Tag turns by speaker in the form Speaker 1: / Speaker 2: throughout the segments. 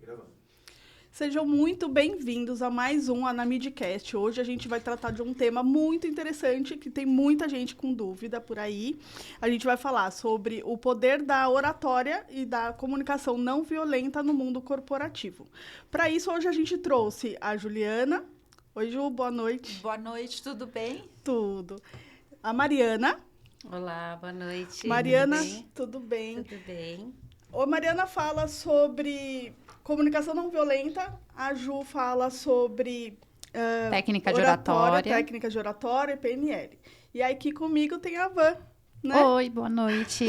Speaker 1: Gravando.
Speaker 2: Sejam muito bem-vindos a mais um Anamidcast. Hoje a gente vai tratar de um tema muito interessante, que tem muita gente com dúvida por aí. A gente vai falar sobre o poder da oratória e da comunicação não violenta no mundo corporativo. Para isso, hoje a gente trouxe a Juliana. Oi, Ju, boa noite.
Speaker 3: Boa noite, tudo bem?
Speaker 2: Tudo. A Mariana.
Speaker 4: Olá, boa noite.
Speaker 2: Mariana, tudo bem?
Speaker 4: Tudo bem.
Speaker 2: A Mariana fala sobre comunicação não violenta, a Ju fala sobre
Speaker 4: técnica de oratória.
Speaker 2: Técnica de oratória e PNL. E aí aqui comigo tem a Van, né?
Speaker 4: Oi, boa noite.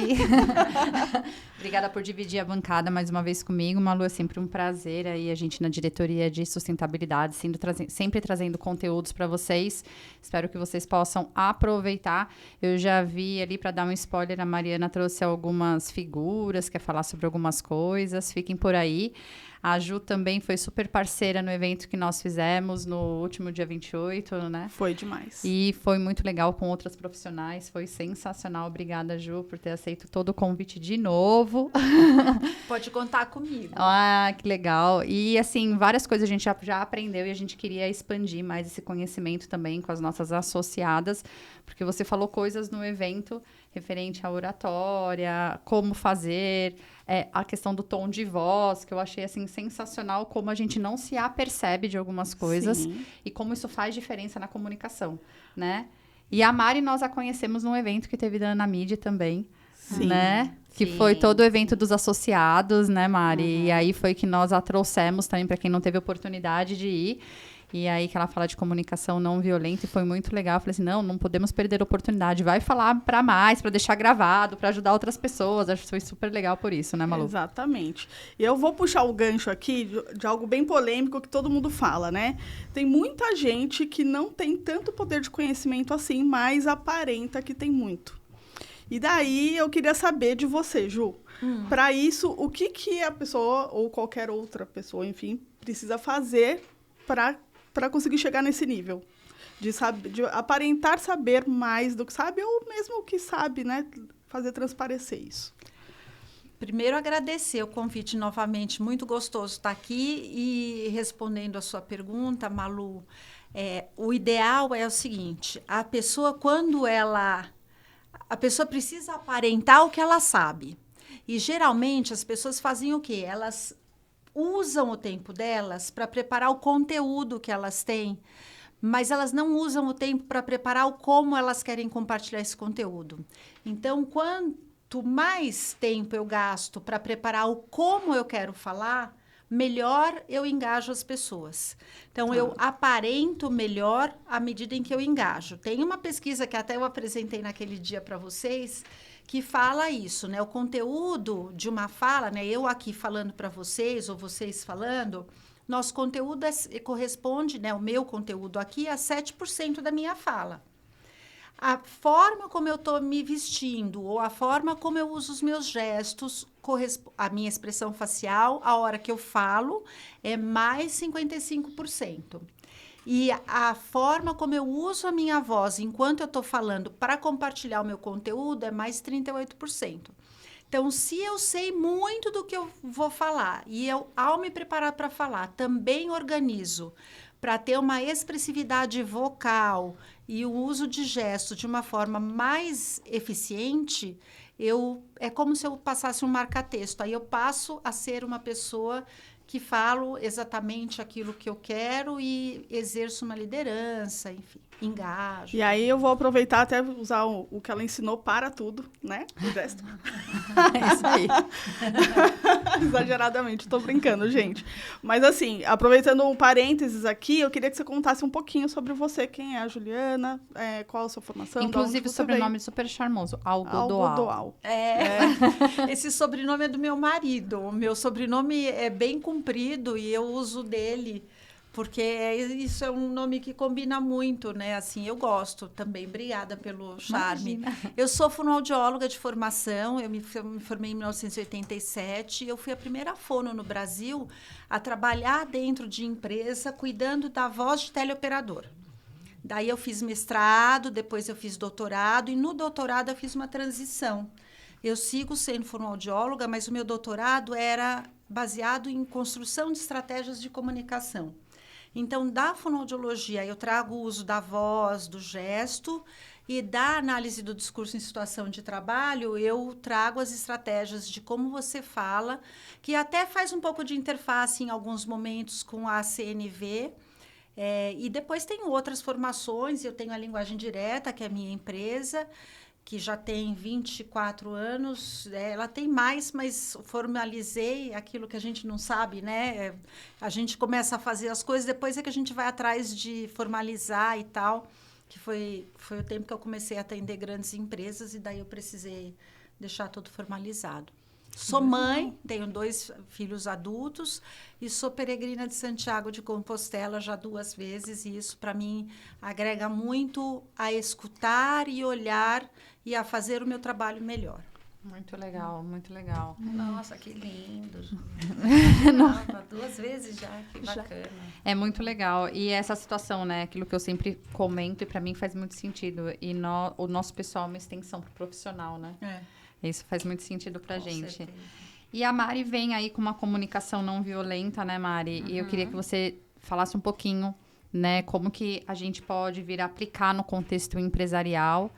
Speaker 4: Obrigada por dividir a bancada mais uma vez comigo. Malu, é sempre um prazer aí a gente na diretoria de sustentabilidade, sempre trazendo conteúdos para vocês. Espero que vocês possam aproveitar. Eu já vi ali, para dar um spoiler, a Mariana trouxe algumas figuras, quer falar sobre algumas coisas. Fiquem por aí. A Ju também foi super parceira no evento que nós fizemos no último dia 28, né?
Speaker 2: Foi demais.
Speaker 4: E foi muito legal com outras profissionais, foi sensacional. Obrigada, Ju, por ter aceito todo o convite de novo.
Speaker 3: Pode contar comigo.
Speaker 4: Ah, que legal. E, assim, várias coisas a gente já aprendeu e a gente queria expandir mais esse conhecimento também com as nossas associadas, porque você falou coisas no evento referente à oratória, como fazer, a questão do tom de voz, que eu achei, assim, sensacional, como a gente não se apercebe de algumas coisas. Sim. E como isso faz diferença na comunicação, né? E a Mari, nós a conhecemos num evento que teve da Anamid também,
Speaker 2: sim,
Speaker 4: né? Que sim, foi todo o evento dos associados, né, Mari? Uhum. E aí foi que nós a trouxemos também para quem não teve oportunidade de ir. E aí que ela fala de comunicação não violenta e foi muito legal. Eu falei assim, não podemos perder a oportunidade. Vai falar para mais, para deixar gravado, para ajudar outras pessoas. Acho que foi super legal por isso, né, Malu?
Speaker 2: Exatamente. E eu vou puxar o gancho aqui de algo bem polêmico que todo mundo fala, né? Tem muita gente que não tem tanto poder de conhecimento assim, mas aparenta que tem muito. E daí eu queria saber de você, Ju. Para isso, o que a pessoa, ou qualquer outra pessoa, enfim, precisa fazer para conseguir chegar nesse nível? De aparentar saber mais do que sabe, ou mesmo o que sabe, né? Fazer transparecer isso.
Speaker 3: Primeiro, agradecer o convite novamente. Muito gostoso estar aqui. E respondendo a sua pergunta, Malu, o ideal é o seguinte: a pessoa, a pessoa precisa aparentar o que ela sabe. E, geralmente, as pessoas fazem o quê? Elas usam o tempo delas para preparar o conteúdo que elas têm, mas elas não usam o tempo para preparar o como elas querem compartilhar esse conteúdo. Então, quanto mais tempo eu gasto para preparar o como eu quero falar, melhor eu engajo as pessoas. Então, eu aparento melhor à medida em que eu engajo. Tem uma pesquisa que até eu apresentei naquele dia para vocês, que fala isso, né? O conteúdo de uma fala, né? Eu aqui falando para vocês, ou vocês falando, nosso conteúdo corresponde, né? O meu conteúdo aqui a 7% da minha fala. A forma como eu estou me vestindo, ou a forma como eu uso os meus gestos, a minha expressão facial, a hora que eu falo, é mais 55%. E a forma como eu uso a minha voz enquanto eu estou falando para compartilhar o meu conteúdo é mais 38%. Então, se eu sei muito do que eu vou falar e eu, ao me preparar para falar, também organizo para ter uma expressividade vocal e o uso de gestos de uma forma mais eficiente, é como se eu passasse um marca-texto. Aí eu passo a ser uma pessoa que falo exatamente aquilo que eu quero e exerço uma liderança, enfim, engajo.
Speaker 2: E aí eu vou aproveitar até usar o que ela ensinou para tudo, né? O gesto.
Speaker 4: É isso aí.
Speaker 2: Exageradamente, estou brincando, gente. Mas assim, aproveitando um parênteses aqui, eu queria que você contasse um pouquinho sobre você, quem é a Juliana, qual a sua formação.
Speaker 4: Inclusive o sobrenome super charmoso, Algodoal.
Speaker 3: Esse sobrenome é do meu marido. O meu sobrenome é bem comprido e eu uso dele, porque isso é um nome que combina muito, né? Assim, eu gosto também. Obrigada pelo charme.
Speaker 4: Imagina.
Speaker 3: Eu sou fonoaudióloga de formação, eu me formei em 1987. Eu fui a primeira fono no Brasil a trabalhar dentro de empresa, cuidando da voz de teleoperador. Daí eu fiz mestrado, depois eu fiz doutorado, e no doutorado eu fiz uma transição. Eu sigo sendo fonoaudióloga, mas o meu doutorado era baseado em construção de estratégias de comunicação. Então, da fonoaudiologia, eu trago o uso da voz, do gesto, e da análise do discurso em situação de trabalho, eu trago as estratégias de como você fala, que até faz um pouco de interface em alguns momentos com a CNV. E depois tem outras formações, eu tenho a Linguagem Direta, que é a minha empresa, que já tem 24 anos, ela tem mais, mas formalizei aquilo que a gente não sabe, né? A gente começa a fazer as coisas, depois é que a gente vai atrás de formalizar e tal, que foi o tempo que eu comecei a atender grandes empresas e daí eu precisei deixar tudo formalizado. Sou mãe, tenho 2 filhos adultos e sou peregrina de Santiago de Compostela já 2 vezes e isso, para mim, agrega muito a escutar e olhar e a fazer o meu trabalho melhor.
Speaker 4: Muito legal, muito legal.
Speaker 1: Nossa, que lindo. 2 vezes já, que bacana.
Speaker 4: É muito legal. E essa situação, né? Aquilo que eu sempre comento e para mim faz muito sentido. E o nosso pessoal é uma extensão pro profissional, né? Isso faz muito sentido pra gente.
Speaker 1: Certeza.
Speaker 4: E a Mari vem aí com uma comunicação não violenta, né, Mari? E eu queria que você falasse um pouquinho, né, como que a gente pode vir a aplicar no contexto empresarial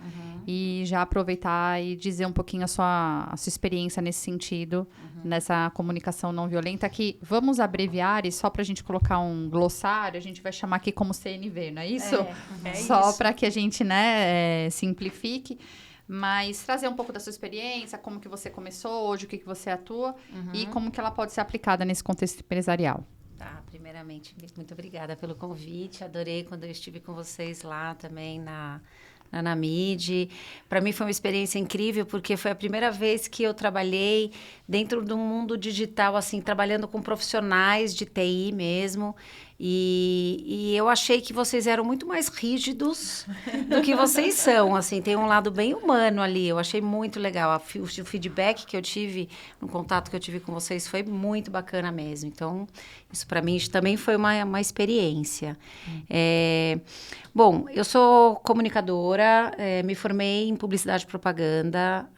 Speaker 4: e já aproveitar e dizer um pouquinho a sua experiência nesse sentido, nessa comunicação não violenta, que vamos abreviar e só pra gente colocar um glossário, a gente vai chamar aqui como CNV, não é isso? Só para que a gente, né, simplifique. Mas trazer um pouco da sua experiência, como que você começou, hoje o que você atua e como que ela pode ser aplicada nesse contexto empresarial.
Speaker 1: Tá, primeiramente, muito obrigada pelo convite. Adorei quando eu estive com vocês lá também na Anamid. Para mim foi uma experiência incrível, porque foi a primeira vez que eu trabalhei dentro do mundo digital, assim, trabalhando com profissionais de TI mesmo. E eu achei que vocês eram muito mais rígidos do que vocês são, assim, tem um lado bem humano ali, eu achei muito legal, o feedback que eu tive, no contato que eu tive com vocês foi muito bacana mesmo, então isso para mim também foi uma experiência. Bom, eu sou comunicadora, me formei em publicidade e propaganda,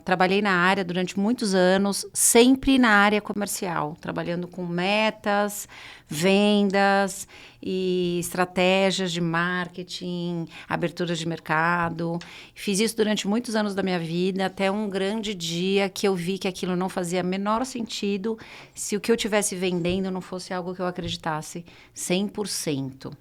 Speaker 1: trabalhei na área durante muitos anos, sempre na área comercial, trabalhando com metas, vendas e estratégias de marketing, aberturas de mercado. Fiz isso durante muitos anos da minha vida, até um grande dia que eu vi que aquilo não fazia menor sentido se o que eu estivesse vendendo não fosse algo que eu acreditasse 100%.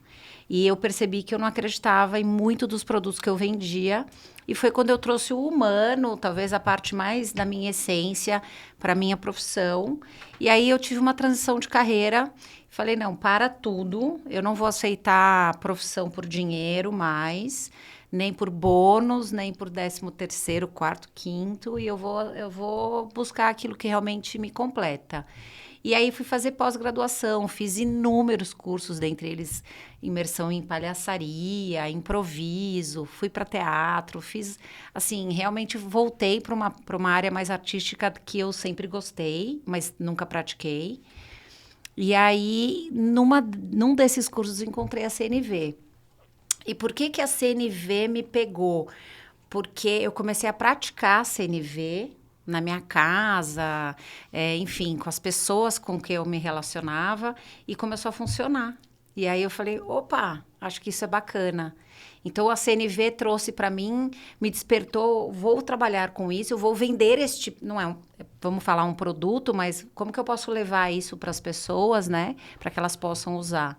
Speaker 1: E eu percebi que eu não acreditava em muito dos produtos que eu vendia. E foi quando eu trouxe o humano, talvez a parte mais da minha essência, para a minha profissão. E aí eu tive uma transição de carreira. Falei, não, para tudo. Eu não vou aceitar profissão por dinheiro mais, nem por bônus, nem por 13º, 4º, 5º. E eu vou buscar aquilo que realmente me completa. E aí fui fazer pós-graduação, fiz inúmeros cursos, dentre eles imersão em palhaçaria, improviso, fui para teatro, fiz, assim, realmente voltei para uma área mais artística que eu sempre gostei, mas nunca pratiquei. E aí, num desses cursos, encontrei a CNV. E por que a CNV me pegou? Porque eu comecei a praticar a CNV na minha casa, enfim, com as pessoas com que eu me relacionava, e começou a funcionar. E aí eu falei, opa, acho que isso é bacana. Então, a CNV trouxe para mim, me despertou, vou trabalhar com isso, eu vou vender esse tipo, não é vamos falar um produto, mas como que eu posso levar isso para as pessoas, né? Para que elas possam usar.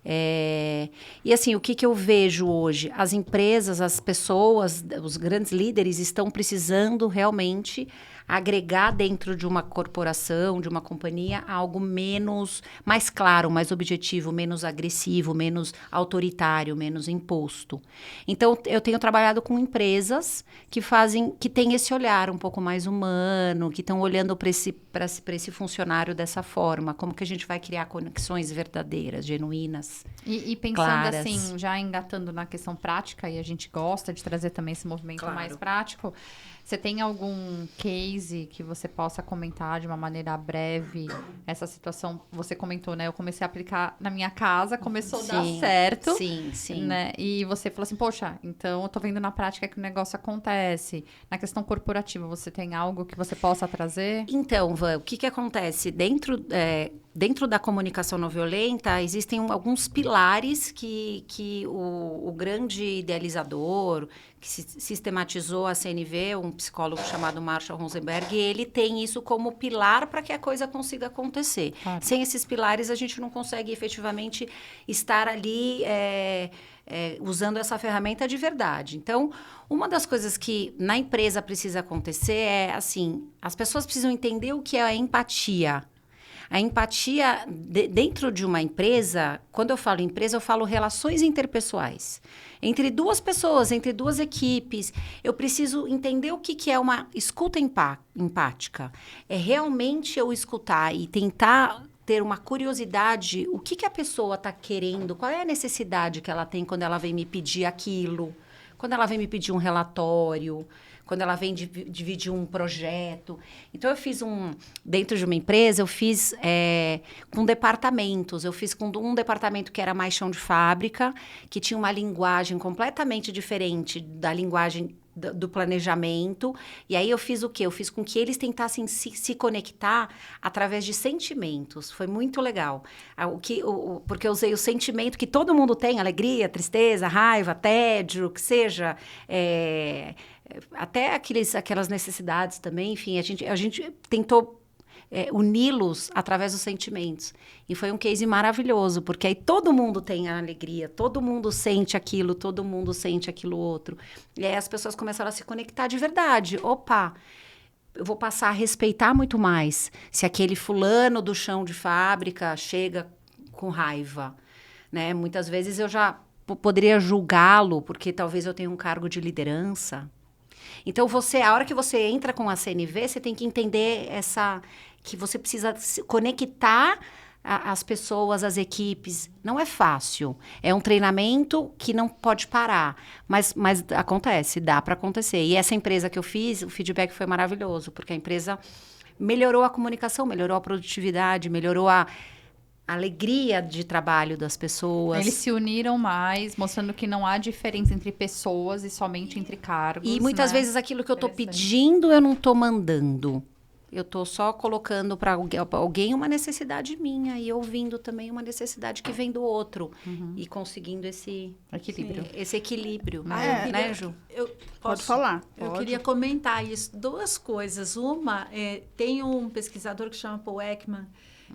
Speaker 1: E assim, o que eu vejo hoje? As empresas, as pessoas, os grandes líderes estão precisando realmente agregar dentro de uma corporação, de uma companhia, algo mais claro, mais objetivo, menos agressivo, menos autoritário, menos imposto. Então, eu tenho trabalhado com empresas que têm esse olhar um pouco mais humano, que estão olhando para esse funcionário dessa forma. Como que a gente vai criar conexões verdadeiras, genuínas,
Speaker 4: e pensando
Speaker 1: claras.
Speaker 4: Assim, já engatando na questão prática, e a gente gosta de trazer também esse movimento mais prático, Você tem algum case que você possa comentar de uma maneira breve? Essa situação, você comentou, né? Eu comecei a aplicar na minha casa, começou a dar certo.
Speaker 1: Sim.
Speaker 4: Né? E você falou assim, poxa, então eu tô vendo na prática que o negócio acontece. Na questão corporativa, você tem algo que você possa trazer?
Speaker 1: Então, Van, o que acontece? Dentro da comunicação não violenta, existem alguns pilares que o grande idealizador, que sistematizou a CNV, um psicólogo chamado Marshall Rosenberg, ele tem isso como pilar para que a coisa consiga acontecer.
Speaker 4: Claro.
Speaker 1: Sem esses pilares, a gente não consegue efetivamente estar ali usando essa ferramenta de verdade. Então, uma das coisas que na empresa precisa acontecer é, assim, as pessoas precisam entender o que é a empatia. A empatia dentro de uma empresa, quando eu falo empresa, eu falo relações interpessoais. Entre duas pessoas, entre duas equipes, eu preciso entender o que é uma escuta empática. É realmente eu escutar e tentar ter uma curiosidade, o que a pessoa está querendo, qual é a necessidade que ela tem quando ela vem me pedir aquilo, quando ela vem me pedir um relatório, quando ela vem dividir um projeto. Então, eu fiz dentro de uma empresa, eu fiz com departamentos. Eu fiz com um departamento que era mais chão de fábrica, que tinha uma linguagem completamente diferente da linguagem do planejamento. E aí, eu fiz o quê? Eu fiz com que eles tentassem se conectar através de sentimentos. Foi muito legal. Porque eu usei o sentimento que todo mundo tem, alegria, tristeza, raiva, tédio, que seja... até aquelas necessidades também, enfim, a gente tentou uni-los através dos sentimentos. E foi um case maravilhoso, porque aí todo mundo tem a alegria, todo mundo sente aquilo, todo mundo sente aquilo outro. E aí as pessoas começaram a se conectar de verdade. Opa, eu vou passar a respeitar muito mais se aquele fulano do chão de fábrica chega com raiva, né? Muitas vezes eu já poderia julgá-lo, porque talvez eu tenha um cargo de liderança. Então, a hora que você entra com a CNV, você tem que entender que você precisa se conectar as pessoas, as equipes. Não é fácil. É um treinamento que não pode parar. Mas acontece, dá para acontecer. E essa empresa que eu fiz, o feedback foi maravilhoso, porque a empresa melhorou a comunicação, melhorou a produtividade, melhorou a alegria de trabalho das pessoas.
Speaker 4: Eles se uniram mais, mostrando que não há diferença entre pessoas e somente entre cargos.
Speaker 1: E muitas vezes aquilo que eu estou pedindo, eu não estou mandando. Eu estou só colocando para alguém uma necessidade minha e ouvindo também uma necessidade que vem do outro. E conseguindo esse equilíbrio. Né, Ju?
Speaker 2: Pode falar.
Speaker 3: Eu queria comentar isso. Duas coisas. Uma, tem um pesquisador que chama Paul Ekman,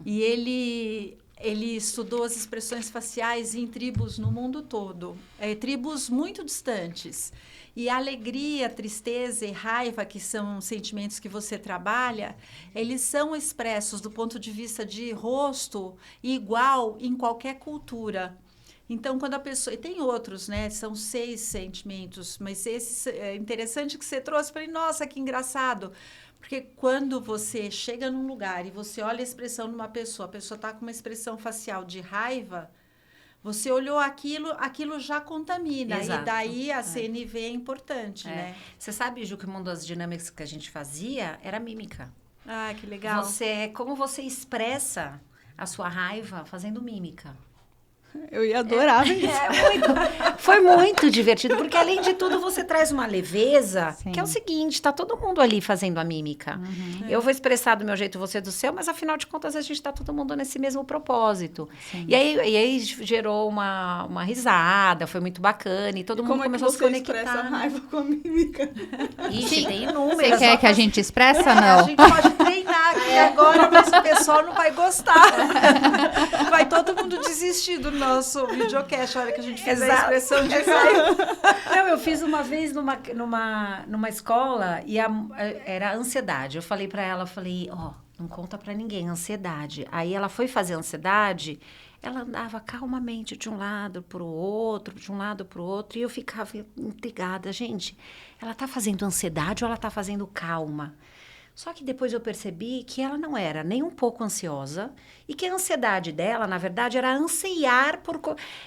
Speaker 3: e ele estudou as expressões faciais em tribos no mundo todo, tribos muito distantes. E a alegria, tristeza e raiva, que são sentimentos que você trabalha, eles são expressos do ponto de vista de rosto igual em qualquer cultura. Então, quando a pessoa... E tem outros, né? São 6 sentimentos, mas esse é interessante que você trouxe. Falei, nossa, que engraçado. Porque quando você chega num lugar e você olha a expressão de uma pessoa, a pessoa está com uma expressão facial de raiva, você olhou aquilo já contamina.
Speaker 1: Exato.
Speaker 3: E daí a CNV é importante, né?
Speaker 1: Você sabe, Ju, que uma das dinâmicas que a gente fazia era mímica.
Speaker 3: Ah, que legal.
Speaker 1: Como você expressa a sua raiva fazendo mímica.
Speaker 2: Eu ia adorar isso.
Speaker 1: Foi muito divertido, porque além de tudo você traz uma leveza,
Speaker 4: Sim.
Speaker 1: que é o seguinte, tá todo mundo ali fazendo a mímica. Eu vou expressar do meu jeito, você do seu, mas afinal de contas a gente tá todo mundo nesse mesmo propósito. E aí gerou uma risada, foi muito bacana, e todo mundo começou a se conectar.
Speaker 2: Como é que você expressa a raiva com a mímica?
Speaker 1: Ixi, tem inúmeras.
Speaker 4: Você quer que a gente expressa,
Speaker 3: A
Speaker 4: não?
Speaker 3: gente pode treinar aqui agora, mas o pessoal não vai gostar. Vai todo mundo desistir do nosso videocast, a hora que a gente fizer a expressão de raiva.
Speaker 1: Não, eu fiz uma vez numa escola e era ansiedade. Eu falei pra ela, não conta pra ninguém, ansiedade. Aí ela foi fazer ansiedade, ela andava calmamente de um lado pro outro, e eu ficava intrigada. Gente, ela tá fazendo ansiedade ou ela tá fazendo calma? Só que depois eu percebi que ela não era nem um pouco ansiosa e que a ansiedade dela, na verdade, era ansiar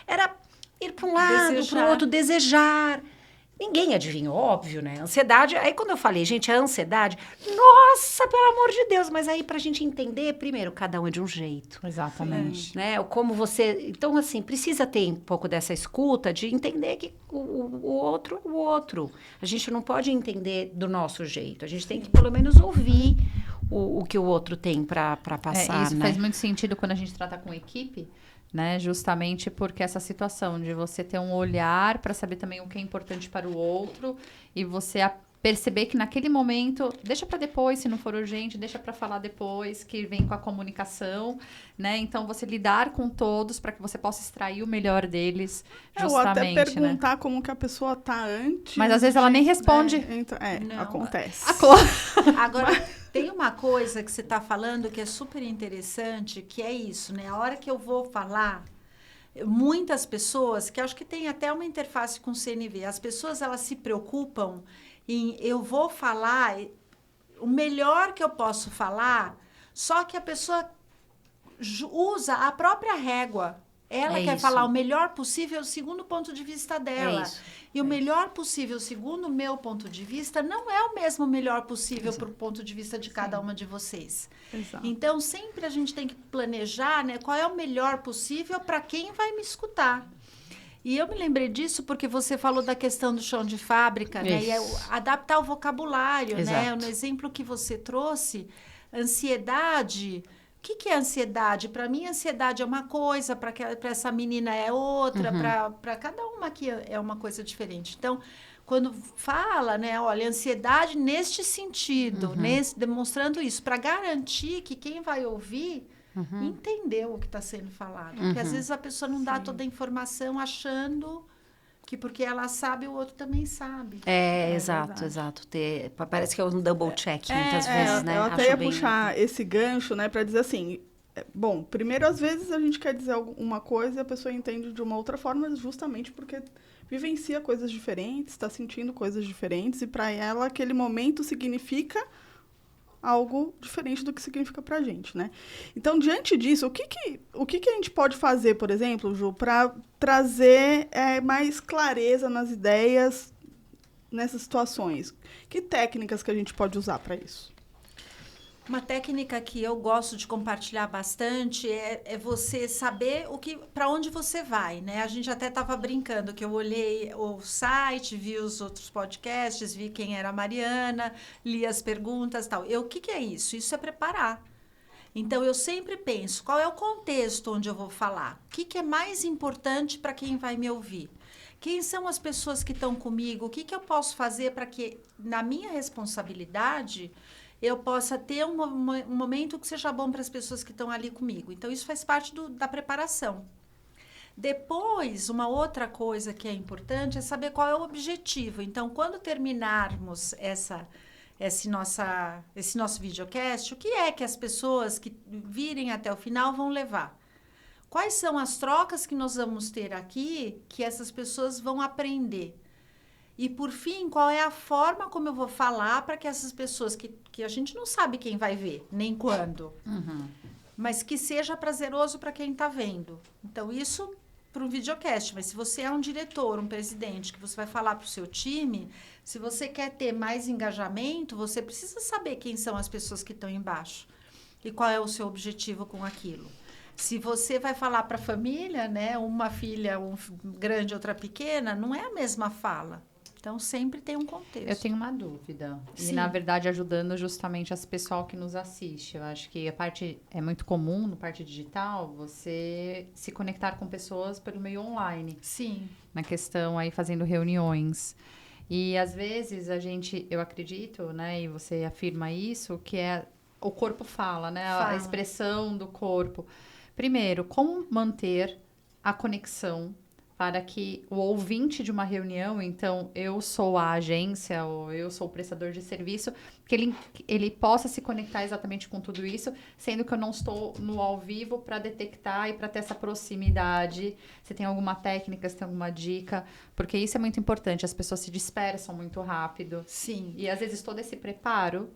Speaker 1: era ir para um lado, para o outro, desejar. Ninguém adivinhou, óbvio, né? Ansiedade, aí quando eu falei, gente, a ansiedade, nossa, pelo amor de Deus, mas aí pra gente entender, primeiro, cada um é de um jeito.
Speaker 4: Exatamente.
Speaker 1: Né? Como você... Então, assim, precisa ter um pouco dessa escuta de entender que o outro é o outro. A gente não pode entender do nosso jeito. A gente tem que, pelo menos, ouvir o que o outro tem para passar,
Speaker 4: Isso
Speaker 1: né?
Speaker 4: faz muito sentido quando a gente trata com equipe, né? Justamente porque essa situação de você ter um olhar para saber também o que é importante para o outro e você perceber que naquele momento, deixa para depois, se não for urgente, deixa para falar depois, que vem com a comunicação, né? Então, você lidar com todos para que você possa extrair o melhor deles, justamente,
Speaker 2: ou até
Speaker 4: né?
Speaker 2: perguntar como que a pessoa tá antes.
Speaker 4: Mas às vezes ela nem responde.
Speaker 3: Não.
Speaker 2: Acontece.
Speaker 3: Agora, tem uma coisa que você está falando que é super interessante, que é isso, né? A hora que eu vou falar, muitas pessoas, que acho que tem até uma interface com o CNV, as pessoas, elas se preocupam em, eu vou falar o melhor que eu posso falar, só que a pessoa usa a própria régua. Ela quer falar o melhor possível segundo o ponto de vista dela. E o melhor possível, segundo o meu ponto de vista, não é o mesmo melhor possível para o ponto de vista de cada uma de vocês.
Speaker 2: Exato.
Speaker 3: Então, sempre a gente tem que planejar, né, qual é o melhor possível para quem vai me escutar. E eu me lembrei disso porque você falou da questão do chão de fábrica, né? E adaptar o vocabulário, né? No exemplo que você trouxe, ansiedade... O que é ansiedade? Para mim, ansiedade é uma coisa, para essa menina é outra, para cada uma aqui é uma coisa diferente. Então, quando fala, né, olha, ansiedade neste sentido, demonstrando isso, para garantir que quem vai ouvir entendeu o que está sendo falado. Porque às vezes a pessoa não dá toda a informação achando que porque ela sabe, o outro também sabe.
Speaker 1: Exato. Parece que é um double check muitas vezes, né?
Speaker 2: Eu até ia puxar esse gancho, né, para dizer assim, bom, primeiro, às vezes a gente quer dizer uma coisa e a pessoa entende de uma outra forma, justamente porque vivencia coisas diferentes, está sentindo coisas diferentes, e para ela aquele momento significa algo diferente do que significa para a gente, né? Então, diante disso, o que a gente pode fazer, por exemplo, Ju, para trazer mais clareza nas ideias nessas situações? Que técnicas que a gente pode usar para isso?
Speaker 3: Uma técnica que eu gosto de compartilhar bastante é você saber para onde você vai, né? A gente até estava brincando que eu olhei o site, vi os outros podcasts, vi quem era a Mariana, li as perguntas e tal. O que é isso? Isso é preparar. Então, eu sempre penso, qual é o contexto onde eu vou falar? O que é mais importante para quem vai me ouvir? Quem são as pessoas que estão comigo? O que eu posso fazer para que, na minha responsabilidade, eu possa ter um momento que seja bom para as pessoas que estão ali comigo. Então, isso faz parte da preparação. Depois, uma outra coisa que é importante é saber qual é o objetivo. Então, quando terminarmos esse nosso videocast, o que é que as pessoas que virem até o final vão levar? Quais são as trocas que nós vamos ter aqui que essas pessoas vão aprender? E, por fim, qual é a forma como eu vou falar para que essas pessoas que a gente não sabe quem vai ver, nem quando, mas que seja prazeroso para quem está vendo. Então, isso para um videocast. Mas se você é um diretor, um presidente, que você vai falar para o seu time, se você quer ter mais engajamento, você precisa saber quem são as pessoas que estão embaixo e qual é o seu objetivo com aquilo. Se você vai falar para a família, né, uma filha grande, outra pequena, não é a mesma fala. Então, sempre tem um contexto.
Speaker 4: Eu tenho uma dúvida.
Speaker 3: Sim.
Speaker 4: E, na verdade, ajudando justamente as pessoal que nos assiste. Eu acho que a parte é muito comum, no parte digital, você se conectar com pessoas pelo meio online.
Speaker 3: Sim.
Speaker 4: Na questão aí, fazendo reuniões. E, às vezes, eu acredito, né, e você afirma isso, que o corpo fala, né?
Speaker 3: Fala.
Speaker 4: A expressão do corpo. Primeiro, como manter a conexão para que o ouvinte de uma reunião, então, eu sou a agência ou eu sou o prestador de serviço, que ele possa se conectar exatamente com tudo isso, sendo que eu não estou no ao vivo para detectar e para ter essa proximidade. Você tem alguma técnica, você tem alguma dica? Porque isso é muito importante, as pessoas se dispersam muito rápido.
Speaker 3: Sim.
Speaker 4: E, às vezes, todo esse preparo,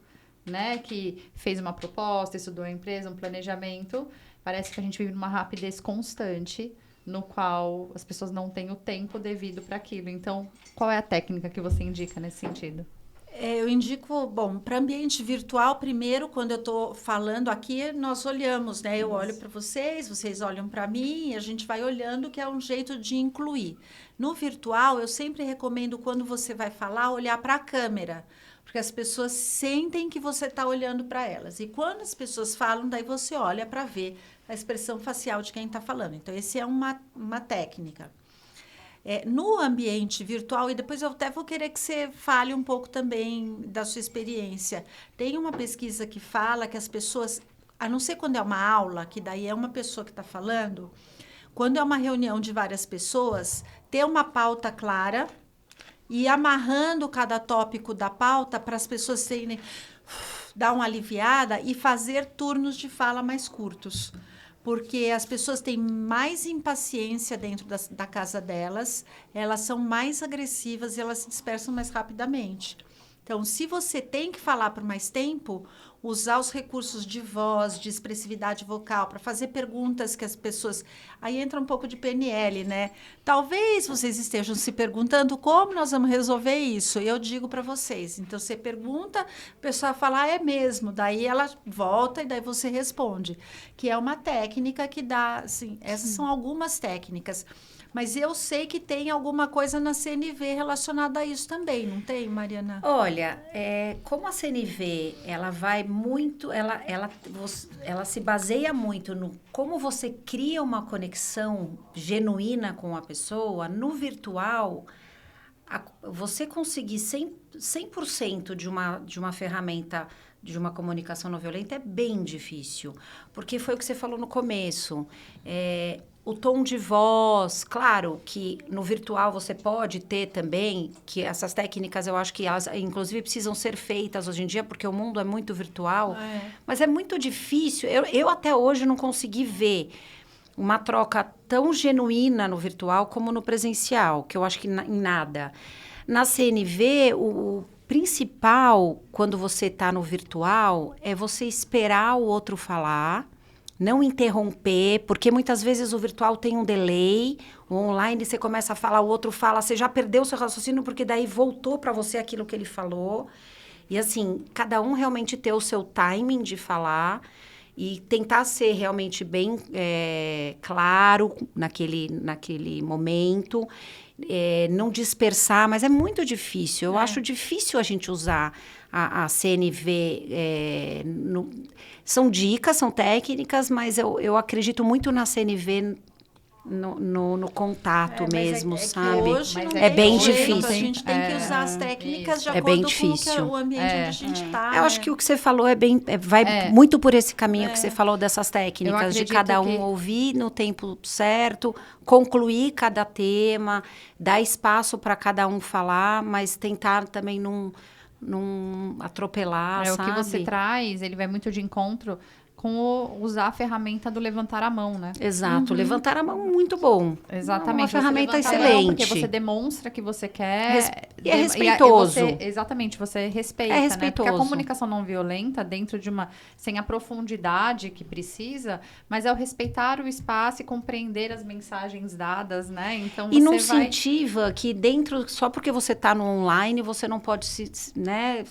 Speaker 4: né, que fez uma proposta, estudou a empresa, um planejamento, parece que a gente vive numa rapidez constante, no qual as pessoas não têm o tempo devido para aquilo. Então, qual é a técnica que você indica nesse sentido?
Speaker 3: Eu indico, bom, para ambiente virtual, primeiro, quando eu estou falando aqui, nós olhamos, né? Eu olho para vocês, vocês olham para mim, e a gente vai olhando, que é um jeito de incluir. No virtual, eu sempre recomendo, quando você vai falar, olhar para a câmera, porque as pessoas sentem que você está olhando para elas. E quando as pessoas falam, daí você olha para ver a expressão facial de quem está falando. Então, essa é uma técnica. No ambiente virtual, e depois eu até vou querer que você fale um pouco também da sua experiência. Tem uma pesquisa que fala que as pessoas, a não ser quando é uma aula, que daí é uma pessoa que está falando, quando é uma reunião de várias pessoas, ter uma pauta clara e amarrando cada tópico da pauta para as pessoas terem, dar uma aliviada e fazer turnos de fala mais curtos. Porque as pessoas têm mais impaciência dentro da casa delas, elas são mais agressivas e elas se dispersam mais rapidamente. Então, se você tem que falar por mais tempo, usar os recursos de voz, de expressividade vocal, para fazer perguntas que as pessoas... Aí entra um pouco de PNL, né? Talvez vocês estejam se perguntando como nós vamos resolver isso. Eu digo para vocês. Então, você pergunta, a pessoa fala, é mesmo. Daí ela volta e daí você responde. Que é uma técnica que dá... Assim, essas são algumas técnicas. Mas eu sei que tem alguma coisa na CNV relacionada a isso também, não tem, Mariana?
Speaker 1: Olha, como a CNV, ela vai muito, ela se baseia muito no como você cria uma conexão genuína com a pessoa, no virtual, você conseguir 100% de uma ferramenta de uma comunicação não violenta é bem difícil, porque foi o que você falou no começo, o tom de voz, claro que no virtual você pode ter também, que essas técnicas eu acho que elas inclusive precisam ser feitas hoje em dia, porque o mundo é muito virtual, mas é muito difícil, eu até hoje não consegui ver uma troca tão genuína no virtual como no presencial, que eu acho que em nada. Na CNV, o principal, quando você está no virtual, é você esperar o outro falar, não interromper, porque muitas vezes o virtual tem um delay, o online você começa a falar, o outro fala, você já perdeu o seu raciocínio, porque daí voltou para você aquilo que ele falou. E assim, cada um realmente ter o seu timing de falar e tentar ser realmente bem claro naquele momento, não dispersar, mas é muito difícil. Eu acho difícil a gente usar a CNV. São dicas, são técnicas, mas eu acredito muito na CNV no contato mesmo, sabe?
Speaker 3: Hoje
Speaker 1: é bem
Speaker 3: jeito,
Speaker 1: difícil.
Speaker 3: A gente tem que usar as técnicas de
Speaker 1: bem
Speaker 3: acordo
Speaker 1: difícil.
Speaker 3: com o ambiente onde a gente está.
Speaker 1: Eu acho que o que você falou vai muito por esse caminho que você falou dessas técnicas, de cada um ouvir no tempo certo, concluir cada tema, dar espaço para cada um falar, mas tentar também não atropelar, sabe?
Speaker 4: O que você traz, ele vai muito de encontro com usar a ferramenta do levantar a mão, né?
Speaker 1: Exato, levantar a mão muito bom.
Speaker 4: Exatamente.
Speaker 1: Uma ferramenta excelente.
Speaker 4: A mão porque você demonstra que você quer...
Speaker 1: E é respeitoso.
Speaker 4: Exatamente, você respeita,
Speaker 1: é respeitoso.
Speaker 4: Né? Porque a comunicação não violenta, dentro de sem a profundidade que precisa, mas é o respeitar o espaço e compreender as mensagens dadas, né? Então,
Speaker 1: e não se incentiva que dentro, só porque você está no online, você não pode né?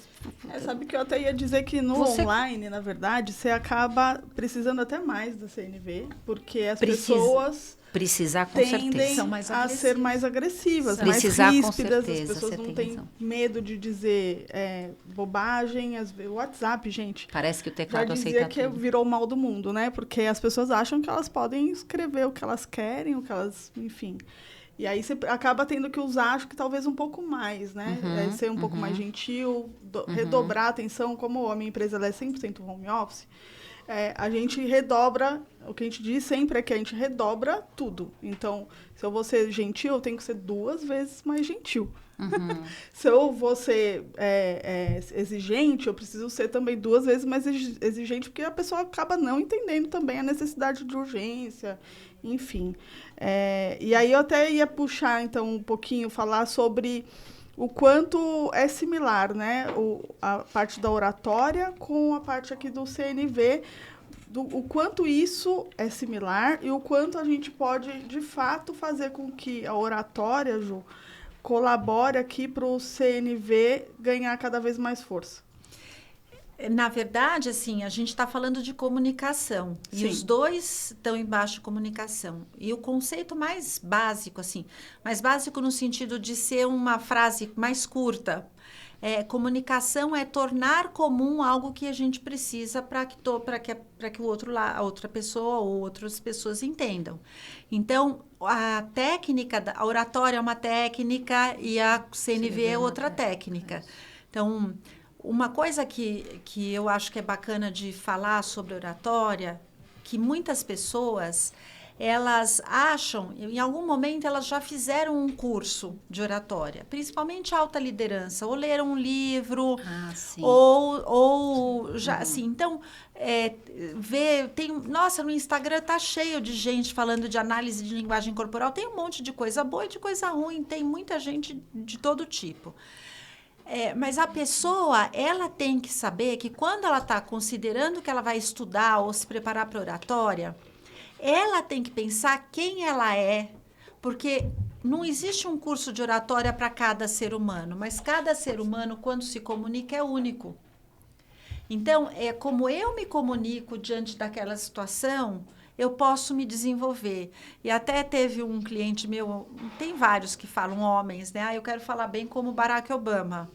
Speaker 2: Sabe que eu até ia dizer que no online, na verdade, você acaba precisando até mais da CNV, porque as pessoas
Speaker 1: precisar com
Speaker 2: tendem
Speaker 1: certeza
Speaker 2: a ser mais agressivas, mais ríspidas, as pessoas não têm medo de dizer bobagem, o WhatsApp, gente.
Speaker 1: Parece que o teclado aceita
Speaker 2: já dizia que virou o mal do mundo, né? Porque as pessoas acham que elas podem escrever o que elas querem, o que elas, enfim. E aí você acaba tendo que usar, acho que talvez um pouco mais, né? Ser um pouco mais gentil, redobrar a atenção, como a minha empresa é 100% home office, a gente redobra, o que a gente diz sempre é que a gente redobra tudo. Então, se eu vou ser gentil, eu tenho que ser 2 vezes mais gentil. Se eu vou ser exigente, eu preciso ser também 2 vezes mais exigente, porque a pessoa acaba não entendendo também a necessidade de urgência, enfim. E aí eu até ia puxar, então, um pouquinho, falar sobre o quanto é similar, né? A parte da oratória com a parte aqui do CNV, o quanto isso é similar e o quanto a gente pode, de fato, fazer com que a oratória, Ju, colabore aqui para o CNV ganhar cada vez mais força.
Speaker 3: Na verdade, assim, a gente está falando de comunicação.
Speaker 2: Sim.
Speaker 3: E os dois estão embaixo de comunicação. E o conceito mais básico, assim, mais básico no sentido de ser uma frase mais curta, comunicação é tornar comum algo que a gente precisa para que a outra pessoa ou outras pessoas entendam. Então, a técnica, a oratória é uma técnica e a CNV é outra técnica. Então, uma coisa que eu acho que é bacana de falar sobre oratória, que muitas pessoas, elas acham, em algum momento elas já fizeram um curso de oratória, principalmente alta liderança, ou leram um livro, ou já, assim, então, nossa, no Instagram tá cheio de gente falando de análise de linguagem corporal, tem um monte de coisa boa e de coisa ruim, tem muita gente de todo tipo. Mas a pessoa, ela tem que saber que quando ela está considerando que ela vai estudar ou se preparar para oratória, ela tem que pensar quem ela é, porque não existe um curso de oratória para cada ser humano, mas cada ser humano, quando se comunica, é único. Então, como eu me comunico diante daquela situação, eu posso me desenvolver. E até teve um cliente meu, tem vários que falam, homens, né? Eu quero falar bem como Barack Obama.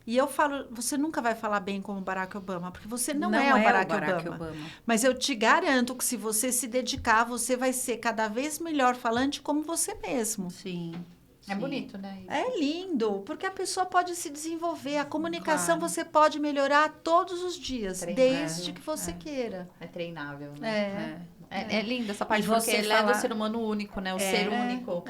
Speaker 3: E eu falo, você nunca vai falar bem como Barack Obama, porque você não é o Barack Obama. Mas eu te garanto que se você se dedicar, você vai ser cada vez melhor falante como você mesmo.
Speaker 1: Sim.
Speaker 4: É bonito, né? Isso.
Speaker 3: É lindo, porque a pessoa pode se desenvolver. A comunicação você pode melhorar todos os dias, desde que você queira.
Speaker 4: É treinável, né? É lindo essa parte, porque ele leva o ser humano único, né? O ser único.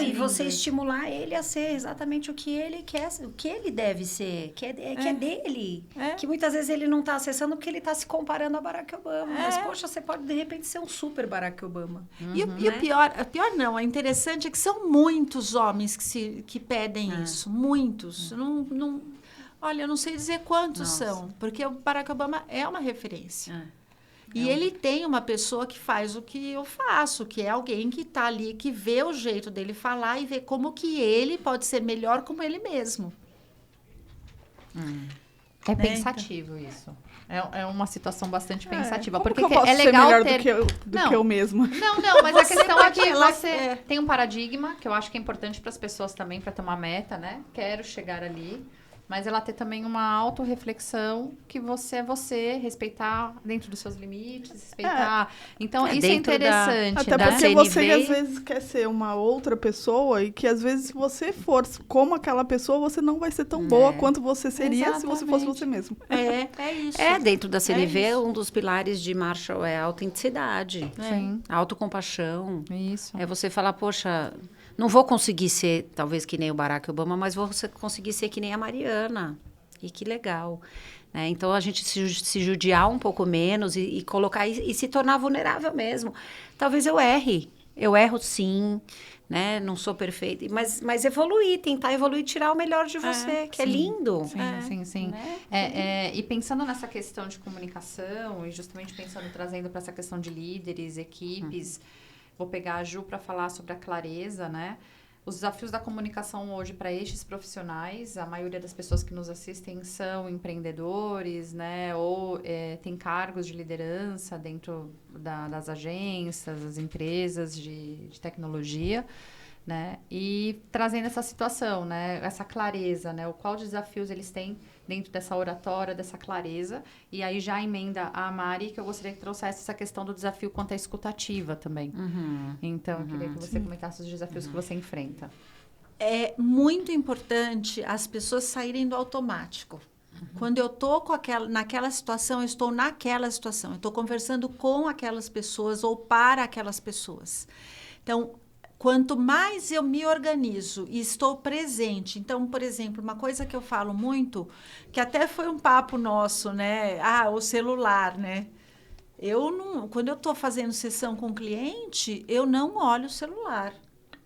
Speaker 5: E você estimular ele a ser exatamente o que ele quer, o que ele deve ser, que é dele. Que muitas vezes ele não está acessando porque ele está se comparando a Barack Obama. Mas, poxa, você pode, de repente, ser um super Barack Obama.
Speaker 3: E o pior não, o interessante é que são muitos homens que pedem isso. Muitos. Olha, eu não sei dizer quantos são, porque o Barack Obama é uma referência. E ele tem uma pessoa que faz o que eu faço, que é alguém que está ali, que vê o jeito dele falar e vê como que ele pode ser melhor como ele mesmo.
Speaker 4: É pensativo isso. É uma situação bastante pensativa.
Speaker 2: Como
Speaker 4: Porque
Speaker 2: que eu posso
Speaker 4: é legal
Speaker 2: ser melhor
Speaker 4: ter...
Speaker 2: do que eu mesma?
Speaker 4: Não, mas a questão é que você tem um paradigma, que eu acho que é importante para as pessoas também, para ter uma meta, né? Quero chegar ali. Mas ela ter também uma autorreflexão que você é você, respeitar dentro dos seus limites, respeitar. Então, isso é interessante.
Speaker 2: Até porque você, às vezes, quer ser uma outra pessoa e que, às vezes, se você for como aquela pessoa, você não vai ser tão boa quanto você seria se você fosse você mesmo.
Speaker 3: É isso.
Speaker 1: Dentro da CNV, um dos pilares de Marshall é a autenticidade.
Speaker 4: Sim.
Speaker 1: A autocompaixão.
Speaker 4: Isso.
Speaker 1: É você falar, poxa... Não vou conseguir ser, talvez, que nem o Barack Obama, mas vou conseguir ser que nem a Mariana. E que legal. Né? Então, a gente se judiar um pouco menos e colocar... E se tornar vulnerável mesmo. Talvez eu erre. Eu erro, sim. Né? Não sou perfeita. Mas evoluir, tentar evoluir, tirar o melhor de você, que é lindo.
Speaker 4: Sim. Né? E pensando nessa questão de comunicação, e justamente trazendo para essa questão de líderes, equipes... Vou pegar a Ju para falar sobre a clareza, né? Os desafios da comunicação hoje para estes profissionais, a maioria das pessoas que nos assistem são empreendedores, né? Ou tem cargos de liderança dentro das agências, das empresas de tecnologia, né? E trazendo essa situação, né? Essa clareza, né? Qual desafios eles têm dentro dessa oratória, dessa clareza. E aí já emenda a Mari, que eu gostaria que trouxesse essa questão do desafio quanto à escutativa também. Então, eu queria que você comentasse os desafios que você enfrenta.
Speaker 3: É muito importante as pessoas saírem do automático. Quando eu estou naquela situação, eu estou naquela situação. Eu estou conversando com aquelas pessoas ou para aquelas pessoas. Então, quanto mais eu me organizo e estou presente... Então, por exemplo, uma coisa que eu falo muito, que até foi um papo nosso, né? O celular, né? Quando eu estou fazendo sessão com o cliente, eu não olho o celular.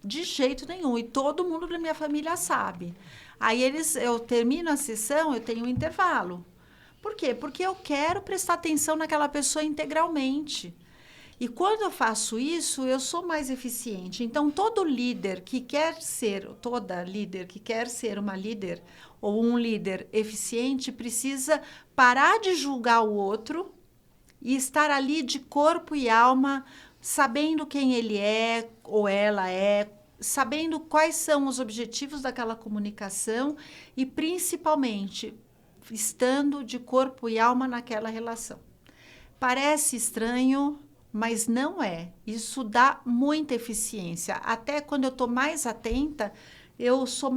Speaker 3: De jeito nenhum. E todo mundo da minha família sabe. Aí eu termino a sessão, eu tenho um intervalo. Por quê? Porque eu quero prestar atenção naquela pessoa integralmente. E quando eu faço isso, eu sou mais eficiente. Então, toda líder que quer ser uma líder ou um líder eficiente precisa parar de julgar o outro e estar ali de corpo e alma, sabendo quem ele é ou ela é, sabendo quais são os objetivos daquela comunicação e, principalmente, estando de corpo e alma naquela relação. Parece estranho, mas não é. Isso dá muita eficiência. Até quando eu estou mais atenta, eu sou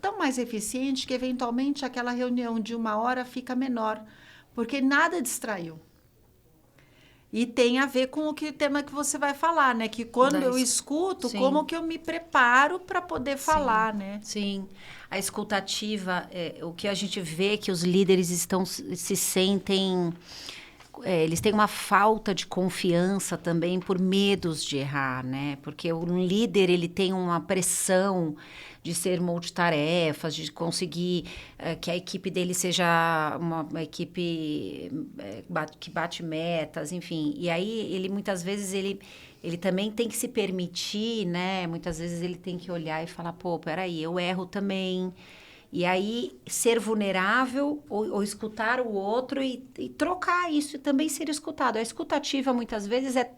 Speaker 3: tão mais eficiente que, eventualmente, aquela reunião de 1 hora fica menor, porque nada distraiu. E tem a ver com o tema que você vai falar, né? Que quando eu escuto, sim, como que eu me preparo para poder falar, né?
Speaker 1: Sim. A escutativa, o que a gente vê que os líderes se sentem... eles têm uma falta de confiança também por medos de errar, né? Porque um líder, ele tem uma pressão de ser multitarefas, de conseguir que a equipe dele seja uma equipe que bate metas, enfim. E aí, ele muitas vezes, ele também tem que se permitir, né? Muitas vezes ele tem que olhar e falar, pô, peraí, eu erro também. E aí, ser vulnerável ou escutar o outro e trocar isso e também ser escutado. A escutativa, muitas vezes, é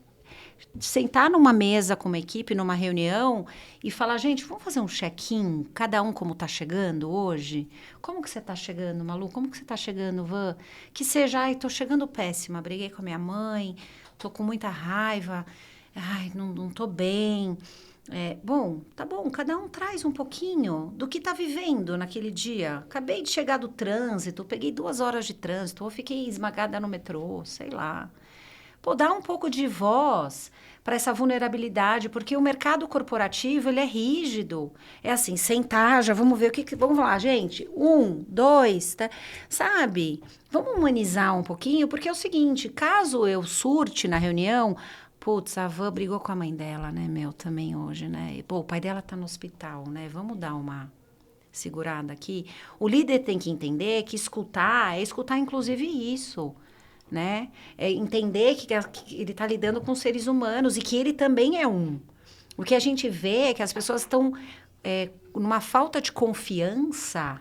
Speaker 1: sentar numa mesa com uma equipe, numa reunião, e falar, gente, vamos fazer um check-in, cada um como está chegando hoje? Como que você está chegando, Malu? Como que você está chegando, Van? Que seja, ai, estou chegando péssima, briguei com a minha mãe, estou com muita raiva, ai, não estou bem... bom, tá bom, cada um traz um pouquinho do que tá vivendo naquele dia. Acabei de chegar do trânsito, peguei 2 horas de trânsito, ou fiquei esmagada no metrô, sei lá. Pô, dá um pouco de voz para essa vulnerabilidade, porque o mercado corporativo, ele é rígido. É assim, sentar, já vamos ver vamos lá, gente. 1, 2, tá? Sabe? Vamos humanizar um pouquinho, porque é o seguinte, caso eu surte na reunião... Putz, a Van brigou com a mãe dela, né, também hoje, né? E, pô, o pai dela tá no hospital, né? Vamos dar uma segurada aqui. O líder tem que entender que escutar é escutar, inclusive, isso, né? É entender que ele tá lidando com seres humanos e que ele também é um. O que a gente vê é que as pessoas estão numa falta de confiança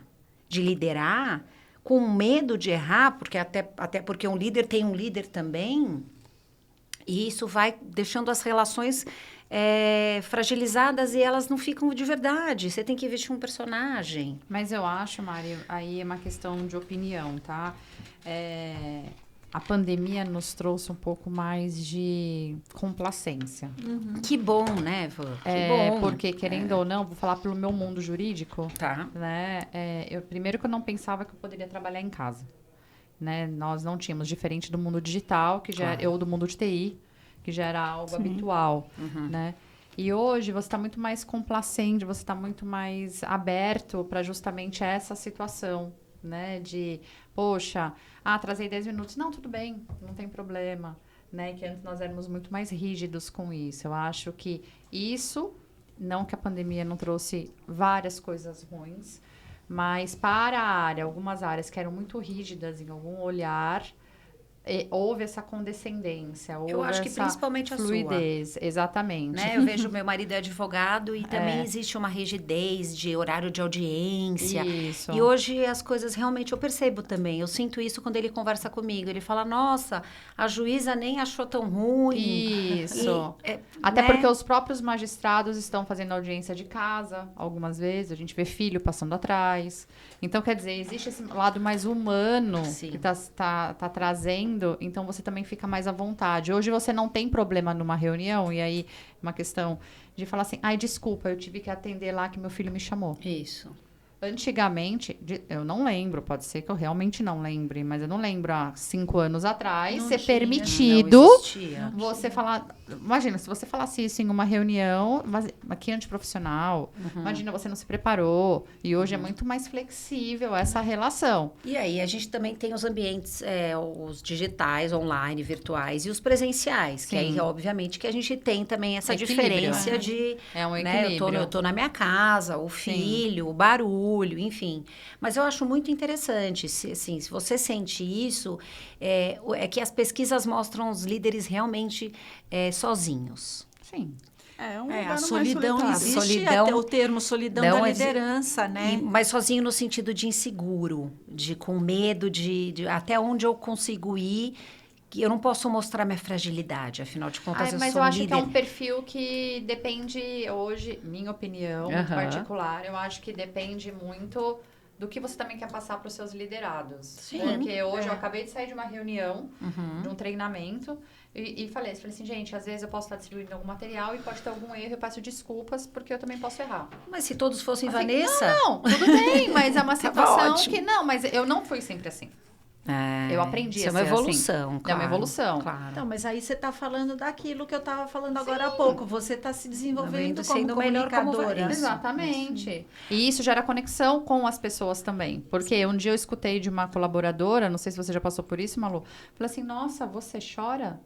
Speaker 1: de liderar, com medo de errar, porque até porque um líder tem um líder também... E isso vai deixando as relações fragilizadas e elas não ficam de verdade. Você tem que vestir um personagem.
Speaker 4: Mas eu acho, Mari, aí é uma questão de opinião, tá? A pandemia nos trouxe um pouco mais de complacência.
Speaker 1: Uhum. Que bom, né, Van? Que bom.
Speaker 4: Porque, querendo ou não, vou falar pelo meu mundo jurídico.
Speaker 1: Tá.
Speaker 4: Né? Primeiro que eu não pensava que eu poderia trabalhar em casa. Né? Nós não tínhamos, diferente do mundo digital, que já ou do mundo de TI, que já era algo habitual, né? E hoje você está muito mais complacente, você está muito mais aberto para justamente essa situação, né? De, poxa, atrasei 10 minutos. Não, tudo bem, não tem problema, né? Que antes nós éramos muito mais rígidos com isso. Eu acho que isso, não que a pandemia não trouxe várias coisas ruins, mas para a área, algumas áreas que eram muito rígidas em algum olhar, houve essa condescendência, houve
Speaker 1: eu acho que
Speaker 4: essa
Speaker 1: principalmente
Speaker 4: fluidez,
Speaker 1: a sua.
Speaker 4: Exatamente.
Speaker 1: Né? Eu vejo meu marido é advogado e também existe uma rigidez de horário de audiência.
Speaker 4: Isso.
Speaker 1: E hoje as coisas realmente eu percebo também. Eu sinto isso quando ele conversa comigo. Ele fala, nossa, a juíza nem achou tão ruim.
Speaker 4: Isso. Até porque os próprios magistrados estão fazendo audiência de casa, algumas vezes. A gente vê filho passando atrás. Então, quer dizer, existe esse lado mais humano
Speaker 1: Sim.
Speaker 4: que tá trazendo. Então, você também fica mais à vontade. Hoje, você não tem problema numa reunião, e aí, uma questão de falar assim, ai, desculpa, eu tive que atender lá que meu filho me chamou.
Speaker 1: Isso.
Speaker 4: Antigamente, eu não lembro, pode ser que eu realmente não lembre, mas eu não lembro, há 5 anos atrás, ser permitido você falar... Imagina, se você falasse isso em uma reunião, aqui antiprofissional, imagina, você não se preparou, e hoje é muito mais flexível essa relação.
Speaker 1: E aí, a gente também tem os ambientes, os digitais, online, virtuais, e os presenciais,
Speaker 4: Sim.
Speaker 1: que aí, obviamente, que a gente tem também essa
Speaker 4: Equilíbrio.
Speaker 1: diferença de...
Speaker 4: É um
Speaker 1: né,
Speaker 4: equilíbrio.
Speaker 1: eu tô na minha casa, o filho, o barulho,
Speaker 5: orgulho, enfim. Mas eu acho muito interessante, se você sente isso, é que as pesquisas mostram os líderes realmente sozinhos.
Speaker 4: Sim.
Speaker 2: É um
Speaker 3: A
Speaker 2: lugar mais
Speaker 3: solidão
Speaker 2: solitário.
Speaker 3: existe,
Speaker 5: Solidão-
Speaker 3: até o termo solidão
Speaker 5: não
Speaker 3: da
Speaker 5: exi-
Speaker 3: liderança, né?
Speaker 5: Mas sozinho no sentido de inseguro, com medo de até onde eu consigo ir, que eu não posso mostrar minha fragilidade, afinal de contas eu
Speaker 4: Mas
Speaker 5: sou
Speaker 4: eu acho
Speaker 5: líder.
Speaker 4: que é um perfil que depende hoje, minha opinião muito
Speaker 5: Aham.
Speaker 4: particular, eu acho que depende muito do que você também quer passar para os seus liderados.
Speaker 5: Sim.
Speaker 4: Porque hoje eu acabei de sair de uma reunião,
Speaker 5: Uhum.
Speaker 4: de um treinamento, e falei assim, gente, às vezes eu posso estar distribuindo algum material e pode ter algum erro, eu peço desculpas, porque eu também posso errar.
Speaker 5: Mas se todos fossem
Speaker 4: Assim,
Speaker 5: Vanessa...
Speaker 4: Não, tudo bem, mas é uma
Speaker 5: Tava
Speaker 4: situação
Speaker 5: ótimo.
Speaker 4: que... Não, mas eu não fui sempre assim. Eu aprendi
Speaker 5: Isso
Speaker 4: a
Speaker 5: é uma
Speaker 4: ser assim.
Speaker 5: evolução,
Speaker 4: É uma
Speaker 5: claro,
Speaker 4: evolução.
Speaker 5: Claro.
Speaker 3: Então, mas aí você está falando daquilo que eu estava falando agora há pouco. Você está se desenvolvendo como
Speaker 5: sendo melhor como
Speaker 3: comunicadora.
Speaker 5: Isso.
Speaker 4: Exatamente. E isso gera conexão com as pessoas também. Porque um dia eu escutei de uma colaboradora, não sei se você já passou por isso, Malu, falou assim, nossa, você chora?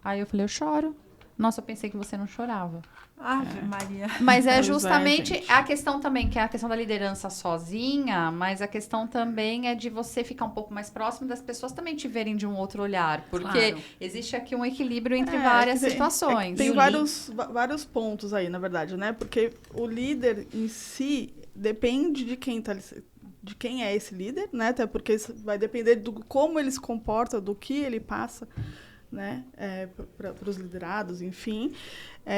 Speaker 4: Aí eu falei, eu choro. Nossa, eu pensei que você não chorava.
Speaker 3: Ave Maria.
Speaker 4: Mas é
Speaker 2: Pois é,
Speaker 4: justamente
Speaker 2: gente.
Speaker 4: a questão também, que é a questão da liderança sozinha, mas a questão também é de você ficar um pouco mais próximo das pessoas também te verem de um outro olhar. Porque
Speaker 5: Claro.
Speaker 4: existe aqui um equilíbrio entre
Speaker 2: É,
Speaker 4: várias
Speaker 2: que tem-
Speaker 4: situações.
Speaker 2: Tem
Speaker 5: E o
Speaker 2: vários pontos aí, na verdade, né? Porque o líder em si depende de quem é esse líder, né? Até porque isso vai depender do como ele se comporta, do que ele passa, né? Para os liderados, enfim,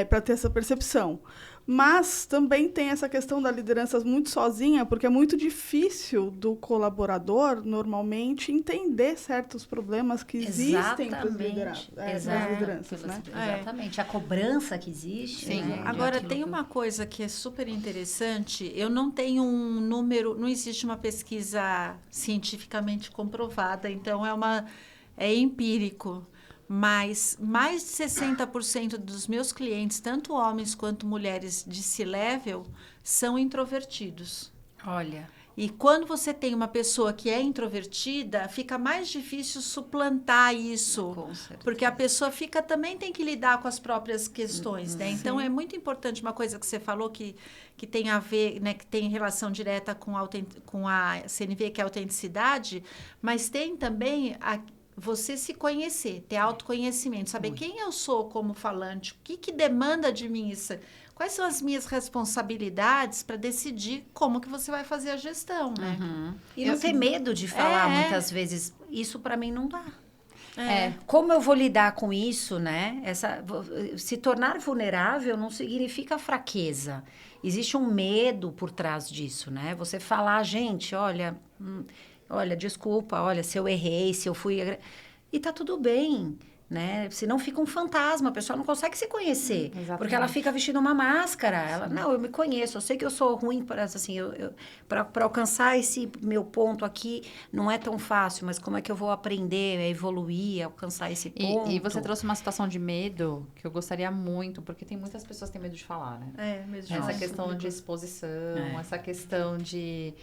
Speaker 2: para ter essa percepção. Mas também tem essa questão da liderança muito sozinha, porque é muito difícil do colaborador, normalmente, entender certos problemas que existem para os liderados, nas lideranças, né?
Speaker 5: Exatamente. A cobrança que existe.
Speaker 4: Sim.
Speaker 5: Né, de
Speaker 3: Agora,
Speaker 5: aquilo
Speaker 3: tem
Speaker 5: que-
Speaker 3: uma coisa que é super interessante. Eu não tenho um número, não existe uma pesquisa cientificamente comprovada, então é empírico. Mas mais de 60% dos meus clientes, tanto homens quanto mulheres de C-level, são introvertidos.
Speaker 5: Olha,
Speaker 3: E quando você tem uma pessoa que é introvertida, fica mais difícil suplantar isso.
Speaker 5: com certeza.
Speaker 3: Porque a pessoa também tem que lidar com as próprias questões, né? Então, é muito importante uma coisa que você falou que tem a ver, né? Que tem relação direta com a CNV, que é a autenticidade, mas tem também você se conhecer, ter autoconhecimento, saber quem eu sou como falante, o que demanda de mim isso, quais são as minhas responsabilidades para decidir como que você vai fazer a gestão, né?
Speaker 5: E não ter medo de falar
Speaker 3: É.
Speaker 5: muitas vezes. Isso para mim não dá.
Speaker 3: É.
Speaker 5: Como eu vou lidar com isso, né? Se tornar vulnerável não significa fraqueza. Existe um medo por trás disso, né? Você falar, gente, olha, desculpa, olha, se eu errei, se eu fui... E tá tudo bem, né? Senão fica um fantasma, a pessoa não consegue se conhecer.
Speaker 4: Exatamente.
Speaker 5: Porque ela fica vestindo uma máscara. Não, eu me conheço, eu sei que eu sou ruim para assim, para alcançar esse meu ponto aqui, não é tão fácil, mas como é que eu vou aprender, evoluir, alcançar esse ponto?
Speaker 4: E você trouxe uma situação de medo que eu gostaria muito, porque tem muitas pessoas que têm medo de falar, né?
Speaker 3: Mesmo.
Speaker 4: Essa questão de exposição, essa questão de...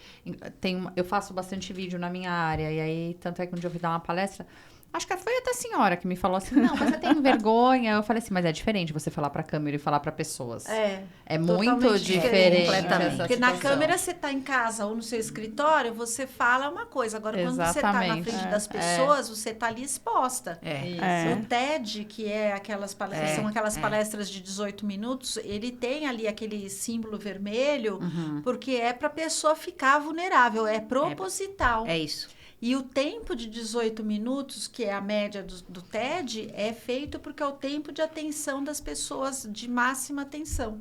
Speaker 4: eu faço bastante vídeo na minha área, e aí, tanto é que um dia eu fui dar uma palestra, acho que foi até a senhora que me falou assim, não, mas você tem vergonha. Eu falei assim, mas é diferente você falar pra câmera e falar pra pessoas. É muito
Speaker 3: Totalmente
Speaker 4: diferente.
Speaker 5: completamente.
Speaker 4: essa
Speaker 3: Porque na
Speaker 4: situação.
Speaker 3: câmera você está em casa ou no seu escritório, você fala uma coisa. Agora, quando você está na
Speaker 4: Exatamente.
Speaker 3: frente das pessoas, você está ali exposta.
Speaker 4: Isso.
Speaker 3: O TED, que é aquelas palestras, são aquelas palestras de 18 minutos, ele tem ali aquele símbolo vermelho, porque é para a pessoa ficar vulnerável, é proposital.
Speaker 5: É isso.
Speaker 3: E o tempo de 18 minutos, que é a média do TED, é feito porque é o tempo de atenção das pessoas de máxima atenção.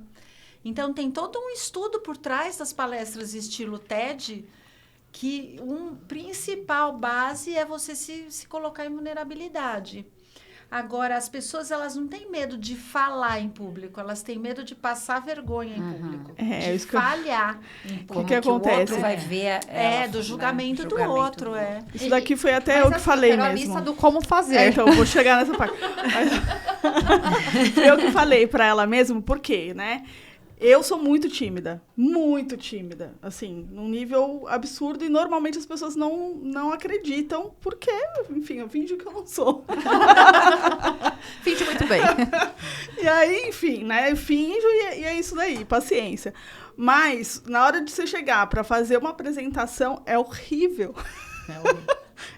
Speaker 3: Então, tem todo um estudo por trás das palestras estilo TED, que principal base é você se colocar em vulnerabilidade. Agora, as pessoas, elas não têm medo de falar em público, elas têm medo de passar vergonha em público, de
Speaker 2: isso que eu-
Speaker 3: falhar em público.
Speaker 2: que acontece?
Speaker 5: O outro vai ver
Speaker 3: Do julgamento do outro,
Speaker 2: Isso daqui foi até eu
Speaker 4: Mas
Speaker 2: que
Speaker 4: assim,
Speaker 2: falei
Speaker 4: quero a
Speaker 2: mesmo.
Speaker 4: lista do como fazer.
Speaker 2: Então, eu vou chegar nessa parte. Foi eu que falei para ela mesmo, por quê, né? Eu sou muito tímida, assim, num nível absurdo, e normalmente as pessoas não acreditam, porque, enfim, eu finjo que eu não sou.
Speaker 4: Finge muito bem.
Speaker 2: E aí, enfim, né, eu finjo e é isso daí, paciência. Mas, na hora de você chegar para fazer uma apresentação, é horrível.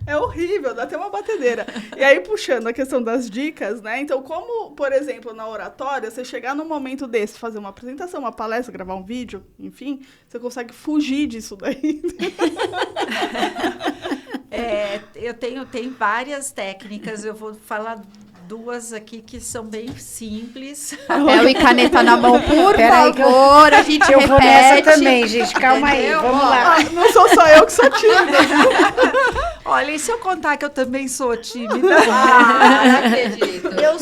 Speaker 2: É horrível, dá até uma batedeira. E aí, puxando a questão das dicas, né? Então, como, por exemplo, na oratória, você chegar num momento desse, fazer uma apresentação, uma palestra, gravar um vídeo, enfim, você consegue fugir disso daí.
Speaker 3: Eu tenho várias técnicas, eu vou falar 2 aqui que são bem simples.
Speaker 4: Papel e caneta na mão, por favor, a gente
Speaker 5: Eu vou nessa também, gente. Calma aí,
Speaker 3: Entendeu?
Speaker 5: vamos lá.
Speaker 2: Não sou só eu que sou tímida.
Speaker 3: Olha, e se eu contar que eu também sou tímida?
Speaker 4: não acredito.
Speaker 3: Eu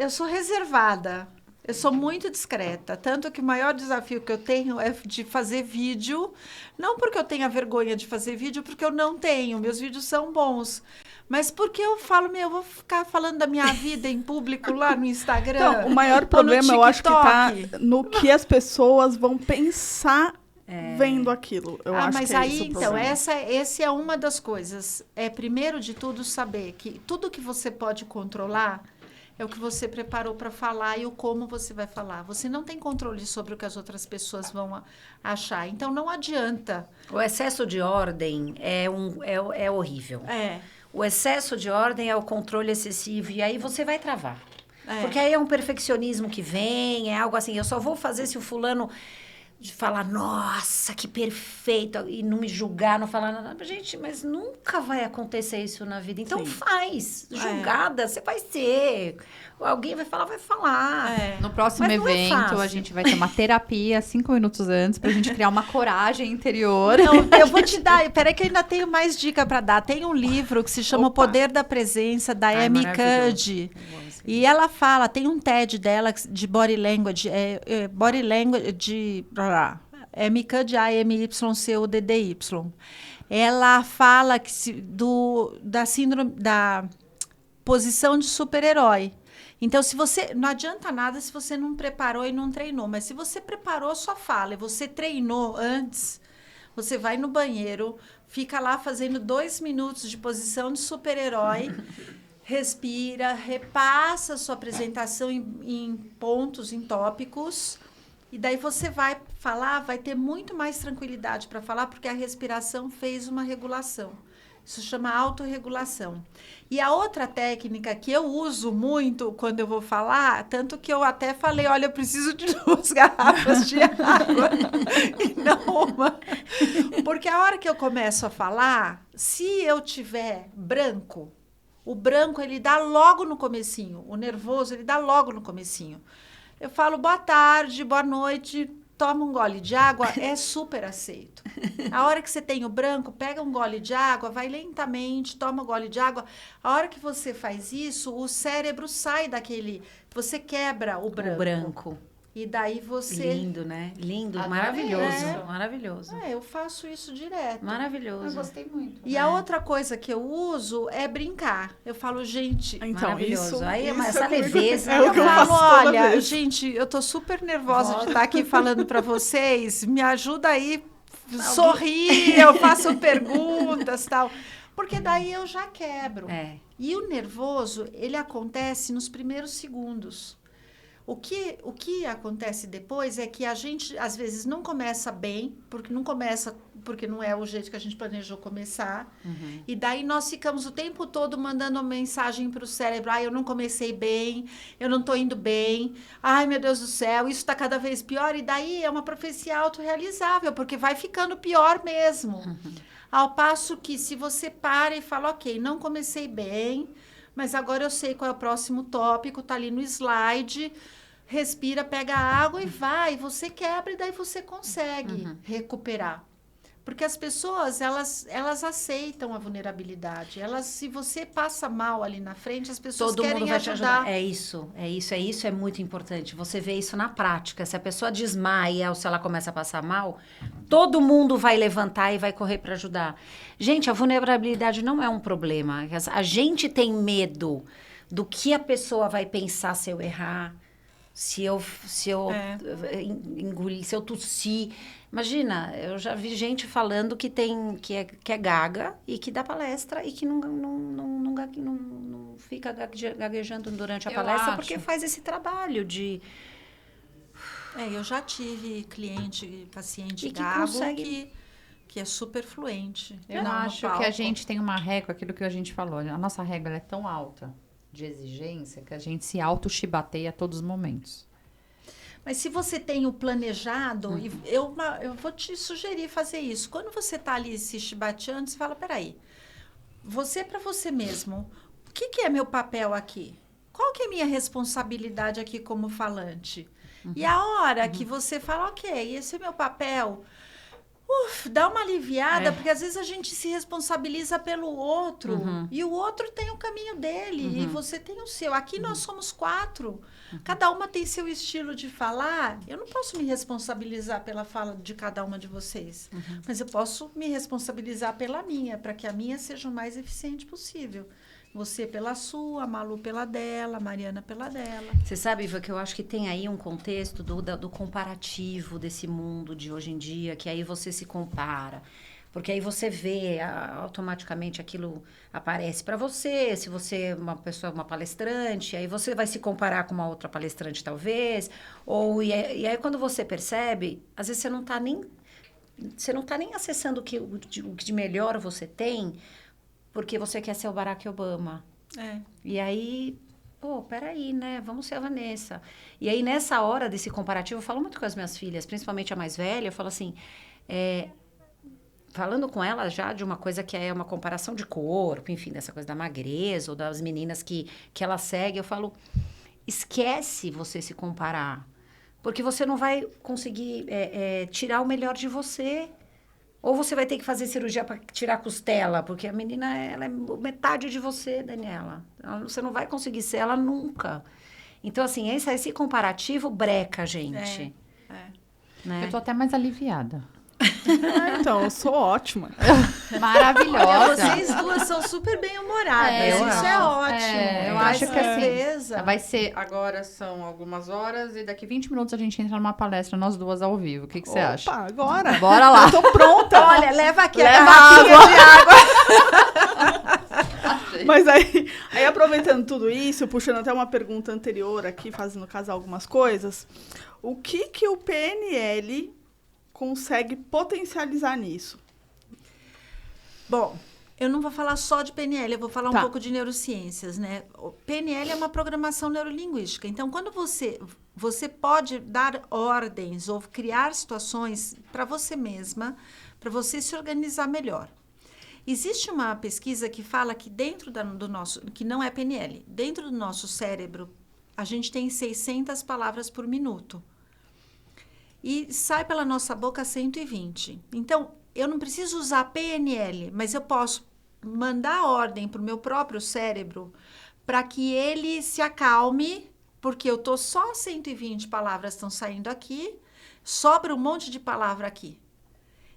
Speaker 3: sou reservada. Eu sou muito discreta, tanto que o maior desafio que eu tenho é de fazer vídeo, não porque eu tenha vergonha de fazer vídeo, porque eu não tenho, meus vídeos são bons, mas porque eu falo, eu vou ficar falando da minha vida em público lá no Instagram.
Speaker 2: Então, o maior problema, eu acho que tá no que as pessoas vão pensar vendo aquilo. Eu acho
Speaker 3: mas
Speaker 2: que é
Speaker 3: aí,
Speaker 2: isso o
Speaker 3: então,
Speaker 2: problema.
Speaker 3: essa é uma das coisas. Primeiro de tudo, saber que tudo que você pode controlar é o que você preparou para falar e o como você vai falar. Você não tem controle sobre o que as outras pessoas vão achar. Então, não adianta.
Speaker 5: O excesso de ordem é horrível. O excesso de ordem é o controle excessivo, e aí você vai travar. Porque aí é um perfeccionismo que vem, é algo assim, eu só vou fazer se o fulano de falar, nossa, que perfeito, e não me julgar, não falar nada. Gente, mas nunca vai acontecer isso na vida. Então faz. Julgada, você vai ser. Alguém vai falar.
Speaker 4: No próximo
Speaker 5: Mas não é
Speaker 4: evento,
Speaker 5: fácil.
Speaker 4: a gente vai ter uma terapia 5 minutos antes pra gente criar uma coragem interior.
Speaker 3: Não, eu vou te dar, peraí que eu ainda tenho mais dica para dar. Tem um livro que se chama O Poder da Presença, da Amy Cuddy. E ela fala, tem um TED dela de Body Language, Body Language de Amy Cuddy, AMYCUDDY. Ela fala da síndrome da posição de super-herói. Então, se você não adianta nada se você não preparou e não treinou, mas se você preparou sua fala e você treinou antes, você vai no banheiro, fica lá fazendo 2 minutos de posição de super-herói, respira, repassa a sua apresentação em pontos, em tópicos, e daí você vai falar, vai ter muito mais tranquilidade para falar, porque a respiração fez uma regulação. Isso chama autorregulação. E a outra técnica que eu uso muito quando eu vou falar, tanto que eu até falei, olha, eu preciso de 2 garrafas de água e não uma. Porque a hora que eu começo a falar, se eu tiver branco, o branco ele dá logo no comecinho, o nervoso ele dá logo no comecinho. Eu falo boa tarde, boa noite, toma um gole de água, é super aceito. A hora que você tem o branco, pega um gole de água, vai lentamente, toma um gole de água. A hora que você faz isso, o cérebro sai daquele... Você quebra o branco.
Speaker 5: O branco.
Speaker 3: E daí você...
Speaker 5: Lindo, né? Lindo,
Speaker 4: Adorei.
Speaker 5: maravilhoso. Maravilhoso.
Speaker 3: Eu faço isso direto.
Speaker 5: Maravilhoso.
Speaker 4: Eu gostei muito.
Speaker 3: E a outra coisa que eu uso é brincar. Eu falo, gente...
Speaker 2: Então,
Speaker 5: Maravilhoso.
Speaker 2: isso,
Speaker 5: Aí,
Speaker 2: isso
Speaker 5: mas essa
Speaker 2: comigo.
Speaker 5: leveza.
Speaker 2: É o que eu
Speaker 3: falo,
Speaker 2: faço toda
Speaker 3: olha,
Speaker 2: vez.
Speaker 3: gente, eu tô super nervosa de estar aqui falando para vocês. Me ajuda aí, sorrir, eu faço perguntas e tal. Porque daí eu já quebro. E o nervoso, ele acontece nos primeiros segundos. O que acontece depois é que a gente, às vezes, não começa bem, porque não é o jeito que a gente planejou começar.
Speaker 5: Uhum.
Speaker 3: E daí nós ficamos o tempo todo mandando uma mensagem para o cérebro. Eu não comecei bem, eu não estou indo bem. Ai, meu Deus do céu, isso está cada vez pior. E daí é uma profecia autorrealizável, porque vai ficando pior mesmo.
Speaker 5: Uhum.
Speaker 3: Ao passo que se você para e fala, ok, não comecei bem, mas agora eu sei qual é o próximo tópico, está ali no slide... Respira, pega água e vai. Você quebra e daí você consegue recuperar. Porque as pessoas, elas aceitam a vulnerabilidade. Se você passa mal ali na frente, as pessoas
Speaker 5: Todo
Speaker 3: querem
Speaker 5: mundo vai te
Speaker 3: ajudar.
Speaker 5: ajudar. Isso é muito importante. Você vê isso na prática. Se a pessoa desmaia ou se ela começa a passar mal, todo mundo vai levantar e vai correr para ajudar. Gente, a vulnerabilidade não é um problema. A gente tem medo do que a pessoa vai pensar se eu errar. se eu engolir, se eu tossir. Imagina, eu já vi gente falando que é gaga e que dá palestra e que não fica gaguejando durante a palestra porque faz esse trabalho de...
Speaker 3: eu já tive paciente
Speaker 5: e que
Speaker 3: gago
Speaker 5: consegue...
Speaker 3: que é super fluente.
Speaker 4: Eu não acho que a gente tem uma régua, aquilo que a gente falou. A nossa régua ela é tão alta de exigência que a gente se auto-chibateia a todos os momentos.
Speaker 3: Mas se você tem o planejado, eu vou te sugerir fazer isso. Quando você está ali se chibateando, você fala, peraí, você para você mesmo, o que é meu papel aqui? Qual que é a minha responsabilidade aqui como falante? E a hora que você fala, ok, esse é meu papel... dá uma aliviada, porque às vezes a gente se responsabiliza pelo outro, e o outro tem o caminho dele, e você tem o seu. Aqui nós somos 4, cada uma tem seu estilo de falar. Eu não posso me responsabilizar pela fala de cada uma de vocês, mas eu posso me responsabilizar pela minha, para que a minha seja o mais eficiente possível. Você pela sua, a Malu pela dela, a Mariana pela dela.
Speaker 5: Você sabe, Iva, que eu acho que tem aí um contexto do comparativo desse mundo de hoje em dia, que aí você se compara. Porque aí você vê, automaticamente aquilo aparece para você. Se você é uma pessoa, uma palestrante, aí você vai se comparar com uma outra palestrante, talvez. E aí quando você percebe, às vezes você não tá nem acessando o que de melhor você tem, porque você quer ser o Barack Obama. E aí, peraí, né? Vamos ser a Vanessa. E aí, nessa hora desse comparativo, eu falo muito com as minhas filhas, principalmente a mais velha, eu falo assim, falando com ela já de uma coisa que é uma comparação de corpo, enfim, dessa coisa da magreza, ou das meninas que ela segue, eu falo, esquece você se comparar, porque você não vai conseguir tirar o melhor de você. Ou você vai ter que fazer cirurgia para tirar a costela, porque a menina, ela é metade de você, Daniela. Você não vai conseguir ser ela nunca. Então, assim, esse comparativo breca a gente. Né?
Speaker 4: Eu tô até mais aliviada.
Speaker 2: Então, eu sou ótima.
Speaker 4: Maravilhosa.
Speaker 3: Olha, vocês duas são super bem-humoradas. Isso é ótimo.
Speaker 4: Eu acho que assim, vai ser, agora são algumas horas e daqui 20 minutos a gente entra numa palestra, nós duas ao vivo. O que você acha?
Speaker 2: Opa, agora.
Speaker 4: Bora lá.
Speaker 2: Eu tô pronta.
Speaker 3: Olha, leva aqui
Speaker 4: Leva
Speaker 3: a garrafinha de água.
Speaker 2: Mas aí, aproveitando tudo isso, puxando até uma pergunta anterior aqui, fazendo casar algumas coisas, o que o PNL consegue potencializar nisso?
Speaker 3: Bom, eu não vou falar só de PNL, eu vou falar um pouco de neurociências, né? O PNL é uma programação neurolinguística. Então, quando você pode dar ordens ou criar situações para você mesma, para você se organizar melhor. Existe uma pesquisa que fala que dentro do nosso, que não é PNL, dentro do nosso cérebro, a gente tem 600 palavras por minuto. E sai pela nossa boca 120. Então, eu não preciso usar PNL, mas eu posso mandar ordem para o meu próprio cérebro para que ele se acalme, porque eu tô só 120 palavras estão saindo aqui, sobra um monte de palavra aqui.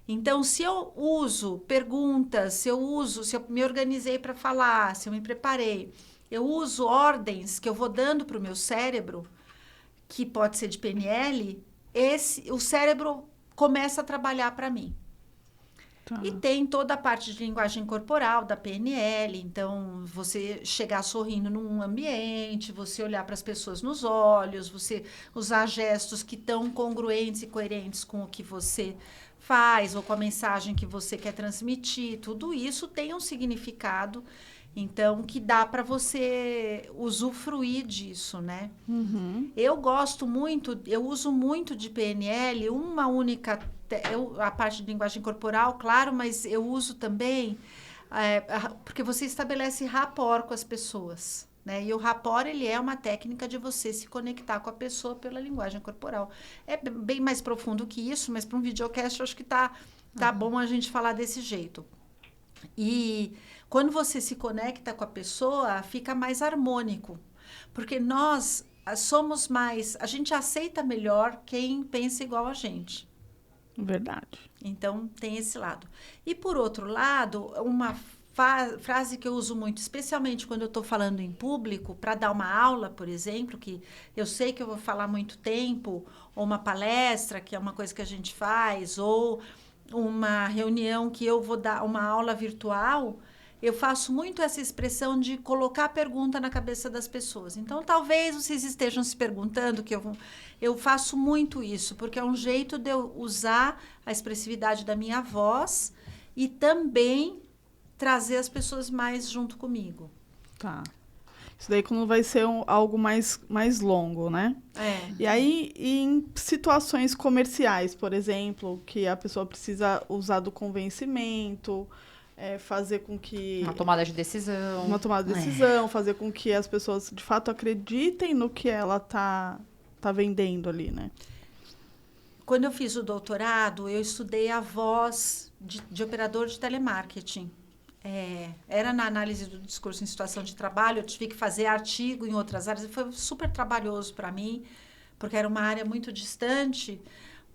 Speaker 3: Então, se eu uso perguntas, se eu me organizei para falar, se eu me preparei, eu uso ordens que eu vou dando para o meu cérebro, que pode ser de PNL, o cérebro começa a trabalhar para mim. E tem toda a parte de linguagem corporal da PNL, então você chegar sorrindo num ambiente, você olhar para as pessoas nos olhos, você usar gestos que estão congruentes e coerentes com o que você faz ou com a mensagem que você quer transmitir, tudo isso tem um significado, então, que dá para você usufruir disso, né? Eu uso muito de PNL, uma única, a parte de linguagem corporal, claro, mas eu uso também, porque você estabelece rapport com as pessoas, né? E o rapport, ele é uma técnica de você se conectar com a pessoa pela linguagem corporal. É bem mais profundo que isso, mas para um videocast eu acho que tá bom a gente falar desse jeito. E quando você se conecta com a pessoa, fica mais harmônico. Porque nós somos mais... A gente aceita melhor quem pensa igual a gente.
Speaker 2: Verdade.
Speaker 3: Então, tem esse lado. E, por outro lado, uma frase que eu uso muito, especialmente quando eu estou falando em público, para dar uma aula, por exemplo, que eu sei que eu vou falar muito tempo, ou uma palestra, que é uma coisa que a gente faz, ou uma reunião que eu vou dar uma aula virtual, eu faço muito essa expressão de colocar a pergunta na cabeça das pessoas. Então, talvez vocês estejam se perguntando, que eu faço muito isso, porque é um jeito de eu usar a expressividade da minha voz e também trazer as pessoas mais junto comigo.
Speaker 2: Tá. Isso daí quando vai ser algo mais longo, né? E aí, em situações comerciais, por exemplo, que a pessoa precisa usar do convencimento, fazer com que...
Speaker 4: Uma tomada de decisão.
Speaker 2: Fazer com que as pessoas, de fato, acreditem no que ela tá vendendo ali, né?
Speaker 3: Quando eu fiz o doutorado, eu estudei a voz de operador de telemarketing. Era na análise do discurso em situação de trabalho, eu tive que fazer artigo em outras áreas, e foi super trabalhoso para mim, porque era uma área muito distante,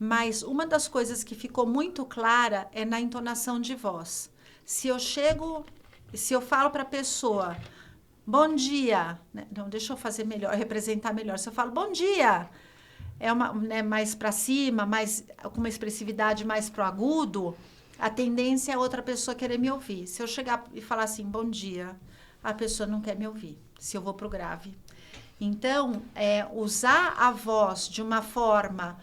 Speaker 3: mas uma das coisas que ficou muito clara é na entonação de voz. Se eu falo para a pessoa, bom dia, né? Não, deixa eu fazer melhor, representar melhor. Se eu falo, bom dia, mais para cima, com uma expressividade mais pro agudo, a tendência é a outra pessoa querer me ouvir. Se eu chegar e falar assim, bom dia, a pessoa não quer me ouvir, se eu vou pro grave. Então, usar a voz de uma forma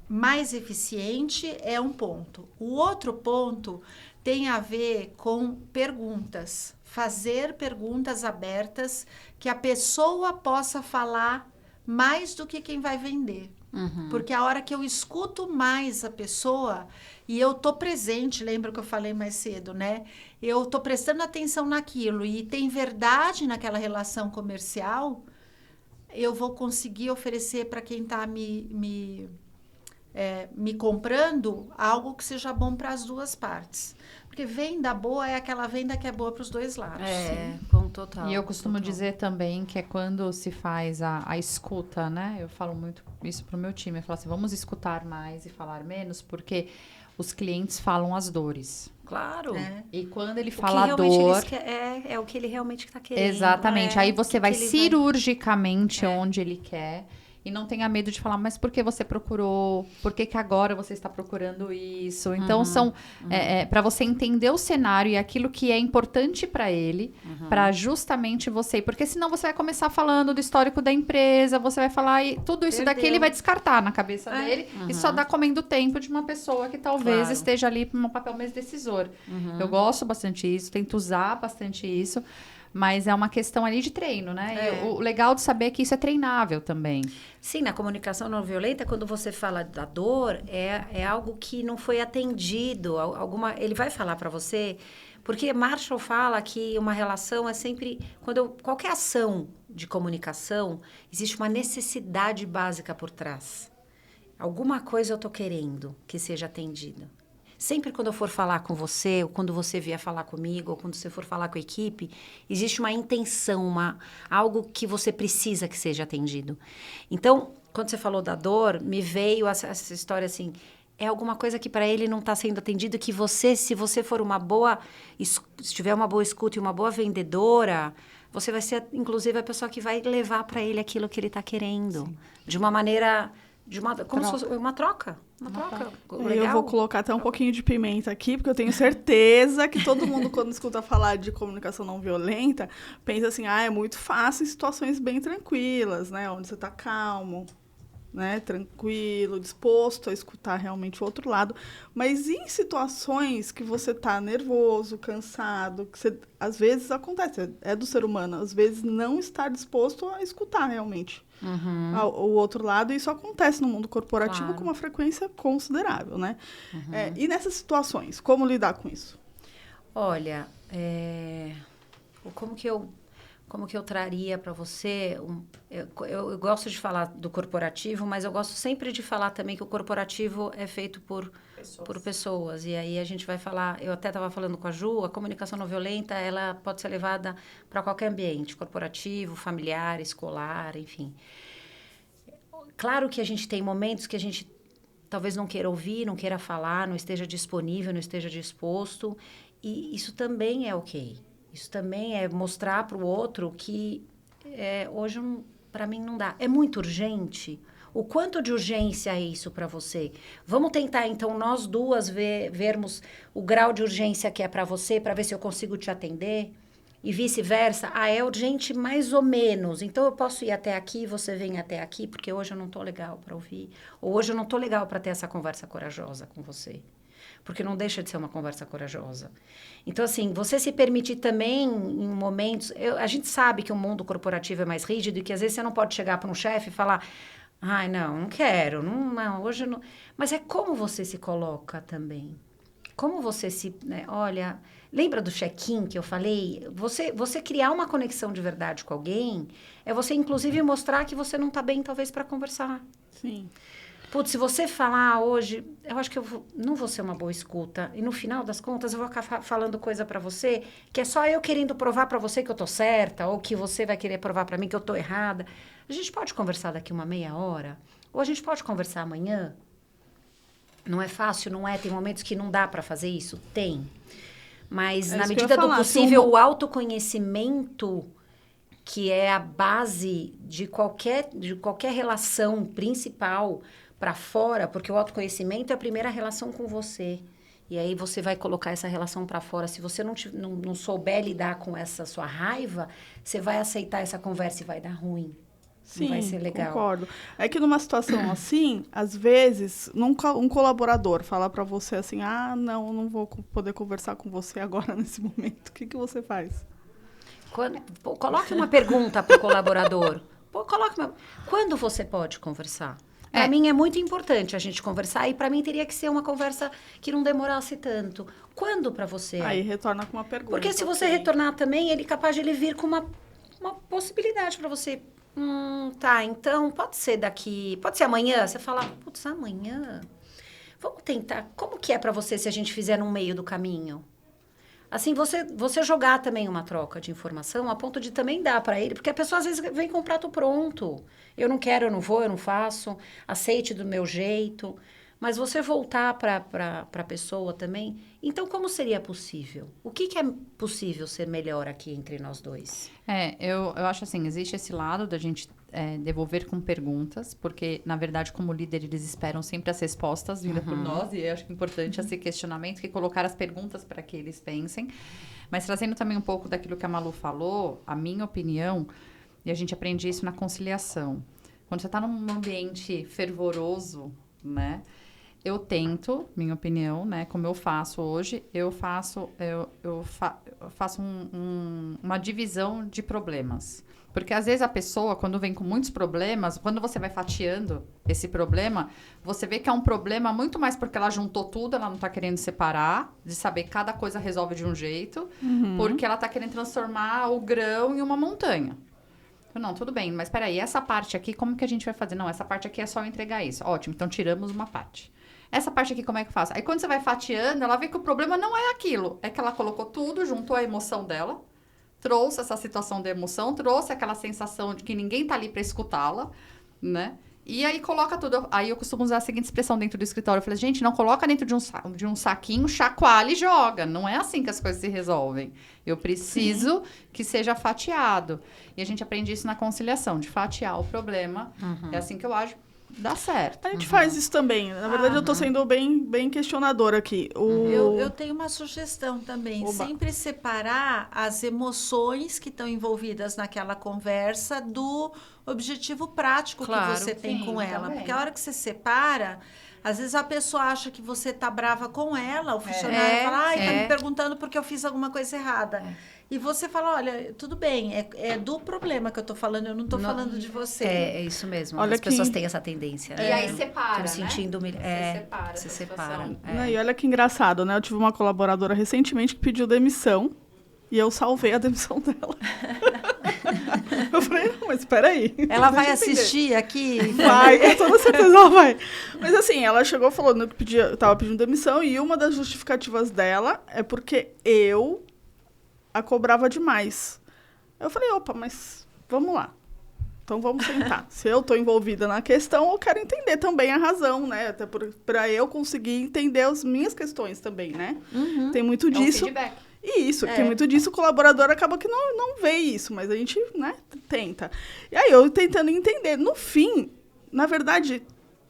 Speaker 3: mais eficiente é um ponto. O outro ponto tem a ver com perguntas. Fazer perguntas abertas que a pessoa possa falar mais do que quem vai vender. Porque a hora que eu escuto mais a pessoa e eu tô presente, lembra que eu falei mais cedo, né? Eu tô prestando atenção naquilo e tem verdade naquela relação comercial, eu vou conseguir oferecer para quem está me comprando algo que seja bom para as duas partes. Porque venda boa é aquela venda que é boa para os dois lados.
Speaker 1: Com total.
Speaker 4: E eu costumo dizer também que é quando se faz a escuta, né? Eu falo muito isso pro meu time. Eu falo assim, vamos escutar mais e falar menos, porque os clientes falam as dores.
Speaker 5: Claro.
Speaker 4: E quando ele fala a dor...
Speaker 5: É o que ele realmente está querendo.
Speaker 4: Exatamente. Aí você vai cirurgicamente
Speaker 5: vai...
Speaker 4: onde ele quer. E não tenha medo de falar, mas por que você procurou? Por que agora você está procurando isso? Então, para você entender o cenário e aquilo que é importante para ele, para justamente você... Porque senão você vai começar falando do histórico da empresa, você vai falar... E tudo isso daqui ele vai descartar na cabeça dele e só dá comendo tempo de uma pessoa que talvez esteja ali para um papel mais decisor. Eu gosto bastante disso, tento usar bastante isso. Mas é uma questão ali de treino, né? E o legal de saber é que isso é treinável também.
Speaker 5: Sim, na comunicação não violenta, quando você fala da dor, é algo que não foi atendido. Ele vai falar para você, porque Marshall fala que uma relação é sempre... qualquer ação de comunicação, existe uma necessidade básica por trás. Alguma coisa eu estou querendo que seja atendida. Sempre quando eu for falar com você, ou quando você vier falar comigo, ou quando você for falar com a equipe, existe uma intenção, algo que você precisa que seja atendido. Então, quando você falou da dor, me veio essa história assim, é alguma coisa que para ele não está sendo atendido, que você, se você for se tiver uma boa escuta e uma boa vendedora, você vai ser, inclusive, a pessoa que vai levar para ele aquilo que ele está querendo. Sim. De uma maneira... como se fosse uma troca. Uma troca. Legal.
Speaker 2: Eu vou colocar até um pouquinho de pimenta aqui, porque eu tenho certeza que todo mundo, quando escuta falar de comunicação não violenta, pensa assim, é muito fácil em situações bem tranquilas, né? Onde você está calmo, né? Tranquilo, disposto a escutar realmente o outro lado. Mas em situações que você está nervoso, cansado, às vezes acontece, é do ser humano, às vezes não estar disposto a escutar realmente. O outro lado, isso acontece no mundo corporativo com uma frequência considerável, né? E nessas situações, como lidar com isso?
Speaker 5: Olha, como que eu traria para você... Eu gosto de falar do corporativo, mas eu gosto sempre de falar também que o corporativo é feito por pessoas. E aí a gente vai falar... Eu até estava falando com a Ju, a comunicação não violenta, ela pode ser levada para qualquer ambiente, corporativo, familiar, escolar, enfim. Claro que a gente tem momentos que a gente talvez não queira ouvir, não queira falar, não esteja disponível, não esteja disposto. E isso também é ok. Isso também é mostrar para o outro que hoje, para mim, não dá. É muito urgente. O quanto de urgência é isso para você? Vamos tentar, então, nós duas vermos o grau de urgência que é para você, para ver se eu consigo te atender. E vice-versa. É urgente mais ou menos. Então, eu posso ir até aqui, você vem até aqui, porque hoje eu não estou legal para ouvir. Ou hoje eu não estou legal para ter essa conversa corajosa com você. Porque não deixa de ser uma conversa corajosa. Então, assim, você se permitir também em momentos... a gente sabe que o mundo corporativo é mais rígido e que, às vezes, você não pode chegar para um chefe e falar... Ai, não quero, não, hoje não... Mas é como você se coloca também. Como você se... Né, olha, lembra do check-in que eu falei? Você criar uma conexão de verdade com alguém é você, inclusive, mostrar que você não está bem, talvez, para conversar.
Speaker 2: Sim.
Speaker 5: Putz, se você falar hoje, eu acho que não vou ser uma boa escuta. E no final das contas, eu vou acabar falando coisa para você que é só eu querendo provar para você que eu tô certa ou que você vai querer provar para mim que eu tô errada. A gente pode conversar daqui uma meia hora? Ou a gente pode conversar amanhã? Não é fácil, não é? Tem momentos que não dá para fazer isso? Tem. Mas, na medida do possível, o autoconhecimento, que é a base de qualquer relação principal para fora, porque o autoconhecimento é a primeira relação com você. E aí você vai colocar essa relação para fora. Se você não souber lidar com essa sua raiva, você vai aceitar essa conversa e vai dar ruim.
Speaker 2: Sim,
Speaker 5: não vai ser legal.
Speaker 2: Concordo. É que numa situação assim, às vezes, um colaborador fala para você assim, não vou poder conversar com você agora nesse momento. O que você faz?
Speaker 5: Coloque uma pergunta para o colaborador. Quando você pode conversar? Para mim é muito importante a gente conversar e para mim teria que ser uma conversa que não demorasse tanto. Quando para você?
Speaker 2: Aí retorna com uma pergunta.
Speaker 5: Porque se você retornar também, ele é capaz de ele vir com uma possibilidade para você. Tá, então pode ser amanhã. Você fala, putz, amanhã? Vamos tentar. Como que é para você se a gente fizer no meio do caminho? Assim, você jogar também uma troca de informação a ponto de também dar para ele, porque a pessoa às vezes vem com o prato pronto. Eu não quero, eu não vou, eu não faço, aceite do meu jeito. Mas você voltar para a pessoa também. Então, como seria possível? O que é possível ser melhor aqui entre nós dois?
Speaker 4: Eu acho assim, existe esse lado da gente devolver com perguntas, porque, na verdade, como líder, eles esperam sempre as respostas vindas por nós, e eu acho que é importante esse questionamento, que colocar as perguntas para que eles pensem. Mas trazendo também um pouco daquilo que a Malu falou, a minha opinião, e a gente aprende isso na conciliação. Quando você está num ambiente fervoroso, né? Eu tento, minha opinião, né? Como eu faço hoje, eu faço uma divisão de problemas. Porque, às vezes, a pessoa, quando vem com muitos problemas, quando você vai fatiando esse problema, você vê que é um problema muito mais porque ela juntou tudo, ela não está querendo separar, de saber que cada coisa resolve de um jeito, porque ela está querendo transformar o grão em uma montanha. Não, tudo bem, mas peraí, essa parte aqui, como que a gente vai fazer? Não, essa parte aqui é só eu entregar isso. Ótimo, então tiramos uma parte. Essa parte aqui, como é que eu faço? Aí, quando você vai fatiando, ela vê que o problema não é aquilo. É que ela colocou tudo, juntou a emoção dela, trouxe essa situação da emoção, trouxe aquela sensação de que ninguém tá ali para escutá-la, né? E aí, coloca tudo. Aí, eu costumo usar a seguinte expressão dentro do escritório. Eu falei, gente, não coloca dentro de um saquinho, chacoalha e joga. Não é assim que as coisas se resolvem. Eu preciso que seja fatiado. E a gente aprende isso na conciliação, de fatiar o problema. É assim que eu acho. Dá certo.
Speaker 2: A gente faz isso também. Na verdade, eu tô sendo bem questionadora aqui.
Speaker 3: Eu tenho uma sugestão também.
Speaker 2: Oba.
Speaker 3: Sempre separar as emoções que estão envolvidas naquela conversa do objetivo prático que você tem com ela.
Speaker 4: Também.
Speaker 3: Porque a hora que você separa, às vezes a pessoa acha que você tá brava com ela, o funcionário fala, tá me perguntando porque eu fiz alguma coisa errada. E você fala, olha, tudo bem, é do problema que eu tô falando, eu não tô falando de você.
Speaker 5: É isso mesmo.
Speaker 2: Olha
Speaker 5: As pessoas têm essa tendência.
Speaker 4: E aí separa,
Speaker 5: Tô me sentindo
Speaker 4: Você
Speaker 5: se separa.
Speaker 2: E olha que engraçado, né? Eu tive uma colaboradora recentemente que pediu demissão e eu salvei a demissão dela. Eu falei, não, mas espera aí.
Speaker 3: Ela vai assistir aqui?
Speaker 2: Vai, com toda certeza ela vai. Mas assim, ela chegou falando que tava pedindo demissão e uma das justificativas dela é porque eu a cobrava demais. Eu falei, opa, mas vamos lá. então vamos sentar. Se eu estou envolvida na questão, eu quero entender também a razão, né? Até para eu conseguir entender as minhas questões também, né? Tem muito disso.
Speaker 4: feedback.
Speaker 2: Isso, tem muito disso, o colaborador acaba que não vê isso, mas a gente, né, tenta. E aí eu tentando entender. No fim, na verdade,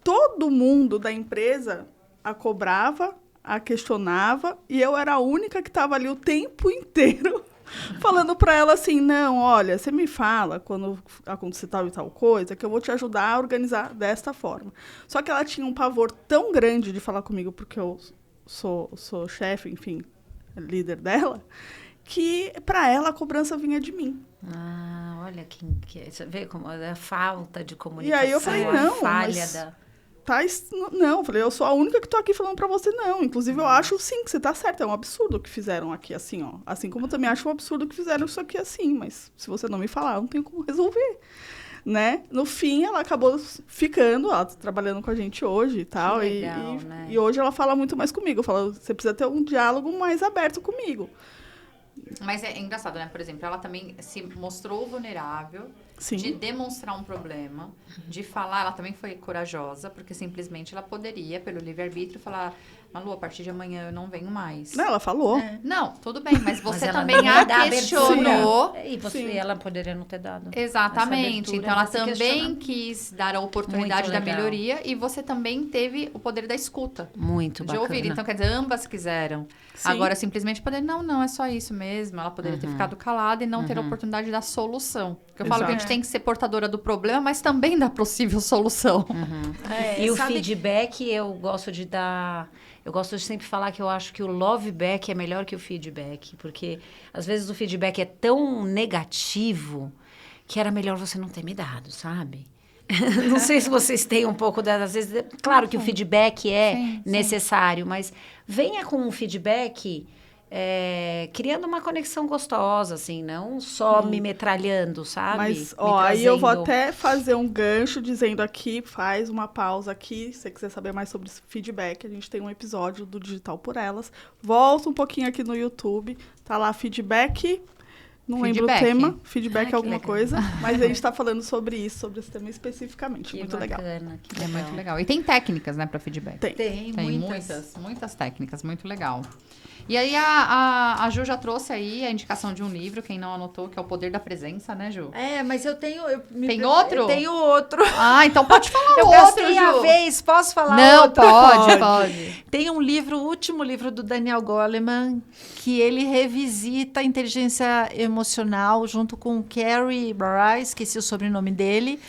Speaker 2: todo mundo da empresa a cobrava, a questionava, e eu era a única que estava ali o tempo inteiro falando para ela assim, não, olha, você me fala quando acontecer tal e tal coisa, que eu vou te ajudar a organizar desta forma. Só que ela tinha um pavor tão grande de falar comigo, porque eu sou chefe, enfim, líder dela, que para ela a cobrança vinha de mim.
Speaker 5: Ah, olha você vê como é a falta de comunicação.
Speaker 2: E aí eu falei, não,
Speaker 5: falha
Speaker 2: mas
Speaker 5: da...
Speaker 2: não, eu falei, eu sou a única que tô aqui falando pra você não. Inclusive, eu acho sim que você tá certa. É um absurdo o que fizeram aqui, assim, ó. Assim como eu também acho um absurdo que fizeram isso aqui assim. Mas se você não me falar, eu não tenho como resolver. Né? No fim, ela acabou ficando, ela tá trabalhando com a gente hoje e tal.
Speaker 5: Que legal, né?
Speaker 2: E hoje ela fala muito mais comigo. Eu falo, você precisa ter um diálogo mais aberto comigo.
Speaker 4: Mas é engraçado, né? Por exemplo, ela também se mostrou vulnerável,
Speaker 2: Sim.
Speaker 4: de demonstrar um problema, de falar, ela também foi corajosa, porque simplesmente ela poderia, pelo livre-arbítrio, falar, Malu, a partir de amanhã eu não venho mais.
Speaker 2: Não, ela falou.
Speaker 4: Não, tudo bem, mas você
Speaker 5: ela
Speaker 4: também
Speaker 5: não ia
Speaker 4: a
Speaker 5: dar
Speaker 4: questionou.
Speaker 5: abertura. E ela poderia não ter dado.
Speaker 4: Exatamente.
Speaker 5: essa abertura
Speaker 4: Então, ela
Speaker 5: pra se
Speaker 4: também
Speaker 5: questionar.
Speaker 4: quis dar a oportunidade
Speaker 5: Muito
Speaker 4: da
Speaker 5: legal.
Speaker 4: melhoria e você também teve o poder da escuta.
Speaker 5: Muito
Speaker 4: De
Speaker 5: bacana.
Speaker 4: ouvir. Então, quer dizer, ambas quiseram.
Speaker 2: Sim.
Speaker 4: Agora, simplesmente poder, não, é só isso mesmo. Ela poderia ter ficado calada e não ter a oportunidade da solução. Porque eu falo que a gente tem que ser portadora do problema, mas também da possível solução.
Speaker 5: E o feedback eu gosto de dar... Eu gosto de sempre falar que eu acho que o love back é melhor que o feedback. Porque, às vezes, o feedback é tão negativo que era melhor você não ter me dado, sabe? Não sei se vocês têm um pouco às vezes, claro que o feedback é necessário, mas venha com um feedback criando uma conexão gostosa, assim, não só me metralhando, sabe?
Speaker 2: Mas,
Speaker 5: Me
Speaker 2: ó, aí eu vou
Speaker 5: trazendo-
Speaker 2: até fazer um gancho dizendo aqui, faz uma pausa aqui, se você quiser saber mais sobre esse feedback, a gente tem um episódio do Digital por Elas. Volta um pouquinho aqui no YouTube, tá lá feedback, não lembro o
Speaker 4: Feedback.
Speaker 2: tema, feedback
Speaker 5: que
Speaker 2: alguma
Speaker 5: legal.
Speaker 2: coisa, mas a gente tá falando sobre isso, sobre esse tema especificamente,
Speaker 5: Que
Speaker 2: muito legal.
Speaker 5: bacana, que
Speaker 4: É
Speaker 5: legal.
Speaker 4: muito legal. E tem técnicas, né, para feedback.
Speaker 2: Tem.
Speaker 3: Tem
Speaker 4: Tem
Speaker 3: muitas.
Speaker 4: muitas técnicas, muito legal. E aí a Ju já trouxe aí a indicação de um livro, quem não anotou, que é O Poder da Presença, né, Ju?
Speaker 3: Mas eu tenho...
Speaker 4: Tem outro?
Speaker 3: Eu tenho outro.
Speaker 4: Ah, então pode falar
Speaker 3: Eu
Speaker 4: outro,
Speaker 3: gastei a
Speaker 4: Ju.
Speaker 3: vez, posso falar
Speaker 4: Não,
Speaker 3: outro?
Speaker 4: pode.
Speaker 3: Tem um livro, o último livro do Daniel Goleman, que ele revisita a inteligência emocional junto com Carrie Bryce, esqueci o sobrenome dele.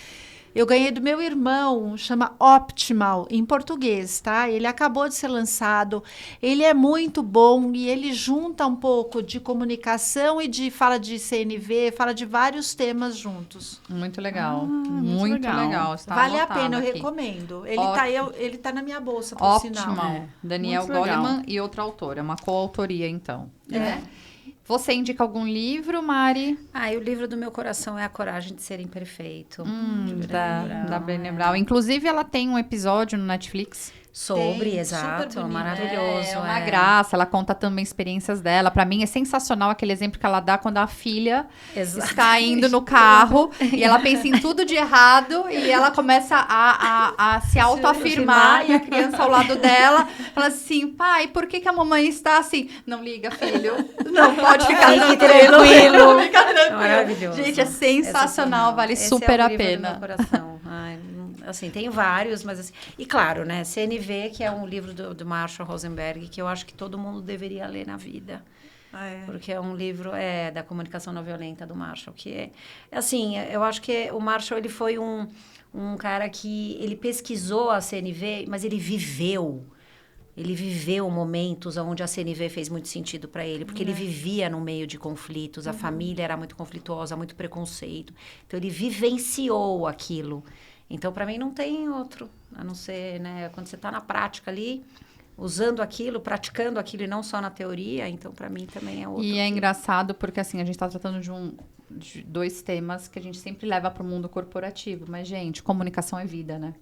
Speaker 3: Eu ganhei do meu irmão, chama Optimal, em português, tá? Ele acabou de ser lançado. Ele é muito bom e ele junta um pouco de comunicação e fala de CNV, fala de vários temas juntos.
Speaker 4: Muito legal.
Speaker 2: muito
Speaker 4: muito
Speaker 2: legal.
Speaker 4: legal. Está
Speaker 3: Vale a
Speaker 4: anotado
Speaker 3: pena, eu
Speaker 4: aqui.
Speaker 3: recomendo.
Speaker 4: Ótimo.
Speaker 3: Ele tá na minha bolsa, por sinal.
Speaker 4: Optimal. Daniel
Speaker 2: Muito legal.
Speaker 4: Goleman e outra autora. É uma coautoria, então. Você indica algum livro, Mari?
Speaker 5: E o livro do meu coração é A Coragem de Ser Imperfeito.
Speaker 4: Da Brené Brown. Inclusive, ela tem um episódio no Netflix.
Speaker 5: Sobre,
Speaker 3: Tem,
Speaker 5: exato,
Speaker 3: super bonito.
Speaker 5: maravilhoso.
Speaker 4: É uma graça. Ela conta também experiências dela. Pra mim, é sensacional aquele exemplo que ela dá quando a filha está indo no carro e ela pensa em tudo de errado e ela começa a se autoafirmar e a criança ao lado dela fala assim, pai, por que a mamãe está assim? Não liga, filho. Não pode ficar
Speaker 5: Fique
Speaker 4: tranquilo. Fica tranquilo.
Speaker 5: Maravilhoso.
Speaker 4: Gente, é sensacional. Vale
Speaker 5: Esse
Speaker 4: super
Speaker 5: é o
Speaker 4: a
Speaker 5: livro do
Speaker 4: pena.
Speaker 5: meu coração. Assim, tenho vários, mas assim... E claro, né, CNV, que é um livro do Marshall Rosenberg, que eu acho que todo mundo deveria ler na vida. Porque é um livro da comunicação não violenta do Marshall, que assim, eu acho que o Marshall, ele foi um cara que... Ele pesquisou a CNV, mas ele viveu momentos onde a CNV fez muito sentido para ele, porque ele vivia no meio de conflitos, a família era muito conflituosa, muito preconceito. Então, ele vivenciou aquilo. Então, para mim, não tem outro, a não ser, né, quando você está na prática ali, usando aquilo, praticando aquilo e não só na teoria, então, para mim, também é outro.
Speaker 4: E é engraçado porque, assim, a gente está tratando de dois temas que a gente sempre leva para o mundo corporativo. Mas, gente, comunicação é vida, né?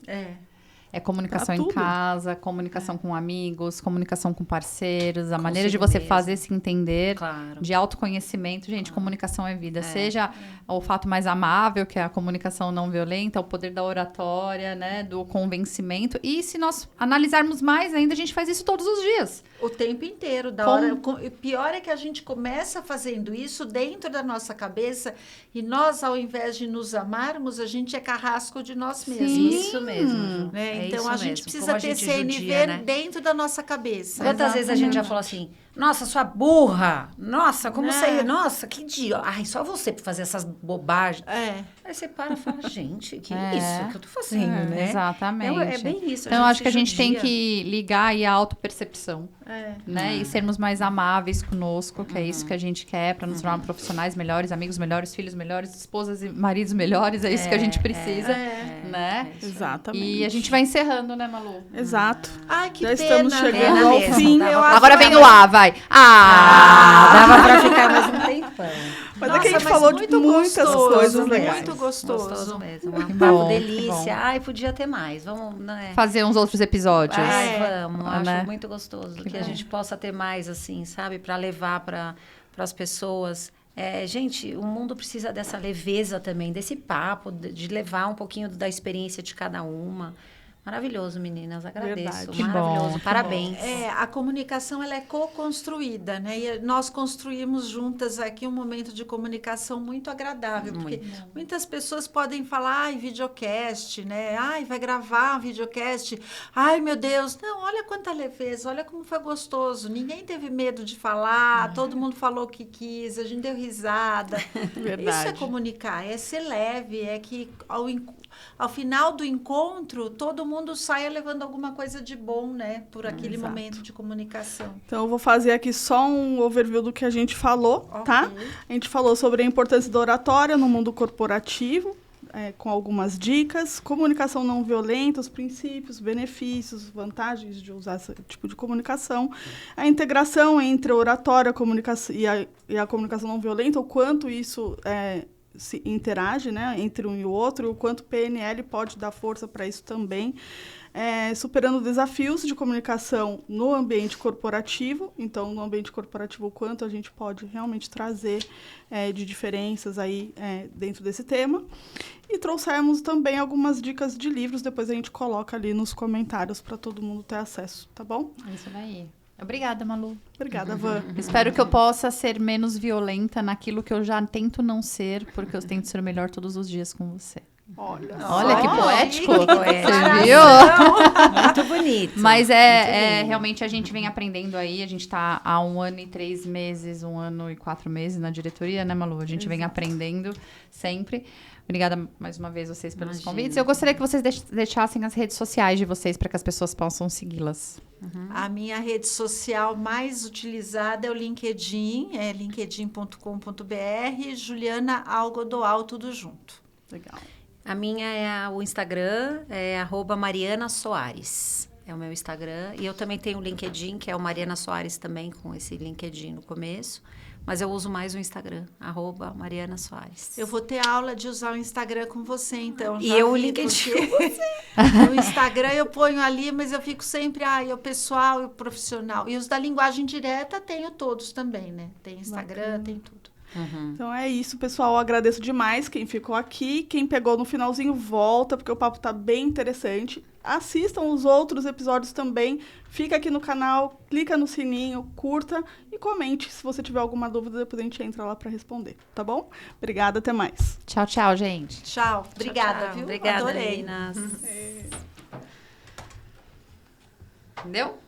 Speaker 4: É comunicação em
Speaker 2: tudo.
Speaker 4: casa, comunicação com amigos, comunicação com parceiros, a
Speaker 1: Consigo
Speaker 4: maneira de você
Speaker 1: mesmo.
Speaker 4: fazer se entender,
Speaker 1: Claro.
Speaker 4: de autoconhecimento. Gente, comunicação é vida. Seja o fato mais amável, que é a comunicação não violenta, o poder da oratória, né, do convencimento. E se nós analisarmos mais ainda, a gente faz isso todos os dias.
Speaker 3: O tempo inteiro, da
Speaker 4: Como-
Speaker 3: hora. O pior é que a gente começa fazendo isso dentro da nossa cabeça e nós, ao invés de nos amarmos, a gente é carrasco de nós mesmos.
Speaker 1: Isso mesmo, Ju.
Speaker 3: Né?
Speaker 1: É
Speaker 3: então
Speaker 1: isso
Speaker 3: a gente
Speaker 1: mesmo.
Speaker 3: precisa
Speaker 1: Como a
Speaker 3: ter
Speaker 1: gente
Speaker 3: CNV
Speaker 1: judia, né?
Speaker 3: dentro da nossa cabeça.
Speaker 5: Quantas vezes a gente já falou assim, nossa, sua burra, nossa, como você, nossa, que idiota, ai, só você pra fazer essas bobagens.
Speaker 3: É.
Speaker 5: Aí você para e fala, gente, que
Speaker 4: É.
Speaker 5: isso que eu tô fazendo, né?
Speaker 4: Exatamente.
Speaker 5: É bem isso.
Speaker 4: Então, eu acho
Speaker 5: se
Speaker 4: que a gente tem
Speaker 5: judia.
Speaker 4: que ligar aí a autopercepção,
Speaker 3: É.
Speaker 4: né? E sermos mais amáveis conosco, que é isso que a gente quer para nos tornar profissionais melhores, amigos melhores, filhos melhores, esposas e maridos melhores. É isso que a gente precisa, né?
Speaker 2: Exatamente.
Speaker 4: E a gente vai encerrando, né, Malu?
Speaker 2: Exato.
Speaker 3: Ai, que
Speaker 2: Já
Speaker 3: pena.
Speaker 2: estamos chegando
Speaker 5: Pena
Speaker 2: ao
Speaker 5: mesmo,
Speaker 2: fim.
Speaker 5: dava
Speaker 2: Eu
Speaker 5: pra-
Speaker 2: acho
Speaker 4: Agora
Speaker 2: que-
Speaker 4: vem o A, vai.
Speaker 5: Dava pra ficar mais um tempão.
Speaker 2: Mas aqui a gente falou de muitas coisas legais.
Speaker 3: Muito gostoso.
Speaker 1: Gostoso mesmo. Uma
Speaker 4: Que
Speaker 1: papo
Speaker 4: bom,
Speaker 1: delícia.
Speaker 4: que bom.
Speaker 1: Ai, podia ter mais. Vamos, né?
Speaker 4: Fazer uns outros episódios.
Speaker 1: Ai, vamos.
Speaker 4: Ah,
Speaker 1: Acho
Speaker 4: né?
Speaker 1: muito gostoso que a gente possa ter mais, assim, sabe? Para levar para as pessoas. Gente, o mundo precisa dessa leveza também, desse papo, de levar um pouquinho da experiência de cada uma. Maravilhoso, meninas. Agradeço.
Speaker 2: Verdade.
Speaker 4: Que
Speaker 1: Maravilhoso.
Speaker 4: bom, que
Speaker 1: Parabéns.
Speaker 3: A comunicação ela é co-construída, né? E nós construímos juntas aqui um momento de comunicação muito agradável, porque muitas pessoas podem falar, ai, videocast, né? Ai, vai gravar um videocast. Ai, meu Deus. Não, olha quanta leveza, olha como foi gostoso. Ninguém teve medo de falar, todo mundo falou o que quis, a gente deu risada.
Speaker 2: Verdade.
Speaker 3: Isso é comunicar, é ser leve, é que ao final do encontro, todo mundo saia levando alguma coisa de bom, né? Por aquele
Speaker 2: Exato.
Speaker 3: momento de comunicação.
Speaker 2: Então, eu vou fazer aqui só um overview do que a gente falou, tá? A gente falou sobre a importância da oratória no mundo corporativo, com algumas dicas, comunicação não violenta, os princípios, benefícios, vantagens de usar esse tipo de comunicação, a integração entre a oratória e a comunicação não violenta, o quanto isso se interage, né, entre um e o outro, e o quanto o PNL pode dar força para isso também. Superando desafios de comunicação no ambiente corporativo. Então, no ambiente corporativo, o quanto a gente pode realmente trazer de diferenças aí dentro desse tema. E trouxemos também algumas dicas de livros, depois a gente coloca ali nos comentários para todo mundo ter acesso, tá bom?
Speaker 4: Isso daí. Obrigada, Malu.
Speaker 2: Obrigada, Van.
Speaker 4: Espero que eu possa ser menos violenta naquilo que eu já tento não ser, porque eu tento ser melhor todos os dias com você. Olha que poético. Você viu?
Speaker 1: Muito bonito.
Speaker 4: Mas
Speaker 1: Muito lindo.
Speaker 4: realmente a gente vem aprendendo aí. A gente está há 1 ano e 3 meses, 1 ano e 4 meses na diretoria, né, Malu? A gente vem aprendendo sempre. Obrigada mais uma vez vocês pelos
Speaker 1: Imagina.
Speaker 4: convites. Eu gostaria que vocês deixassem as redes sociais de vocês para que as pessoas possam segui-las.
Speaker 3: A minha rede social mais utilizada é o LinkedIn, é linkedin.com.br, Juliana Algodoal, tudo junto.
Speaker 2: Legal.
Speaker 1: A minha o Instagram, @Mariana Soares. É o meu Instagram. E eu também tenho o LinkedIn, que é o Mariana Soares também, com esse LinkedIn no começo. Mas eu uso mais o Instagram, @Mariana Soares.
Speaker 3: Eu vou ter aula de usar o Instagram com você, então.
Speaker 1: E
Speaker 3: já
Speaker 1: eu o
Speaker 3: vi,
Speaker 1: LinkedIn
Speaker 3: porque o Instagram eu ponho ali, mas eu fico sempre, o pessoal e o profissional. E os da linguagem direta tenho todos também, né? Tem Instagram, tem tudo.
Speaker 2: Então é isso, pessoal. Eu agradeço demais quem ficou aqui. Quem pegou no finalzinho, volta, porque o papo tá bem interessante. Assistam os outros episódios também. Fica aqui no canal, clica no sininho, curta e comente. Se você tiver alguma dúvida, depois a gente entra lá para responder, tá bom? Obrigada, até mais.
Speaker 4: Tchau, tchau, gente.
Speaker 3: Tchau. Obrigada,
Speaker 1: Tchau.
Speaker 3: viu?
Speaker 1: Obrigada,
Speaker 3: Adorei.
Speaker 1: meninas.
Speaker 4: Entendeu?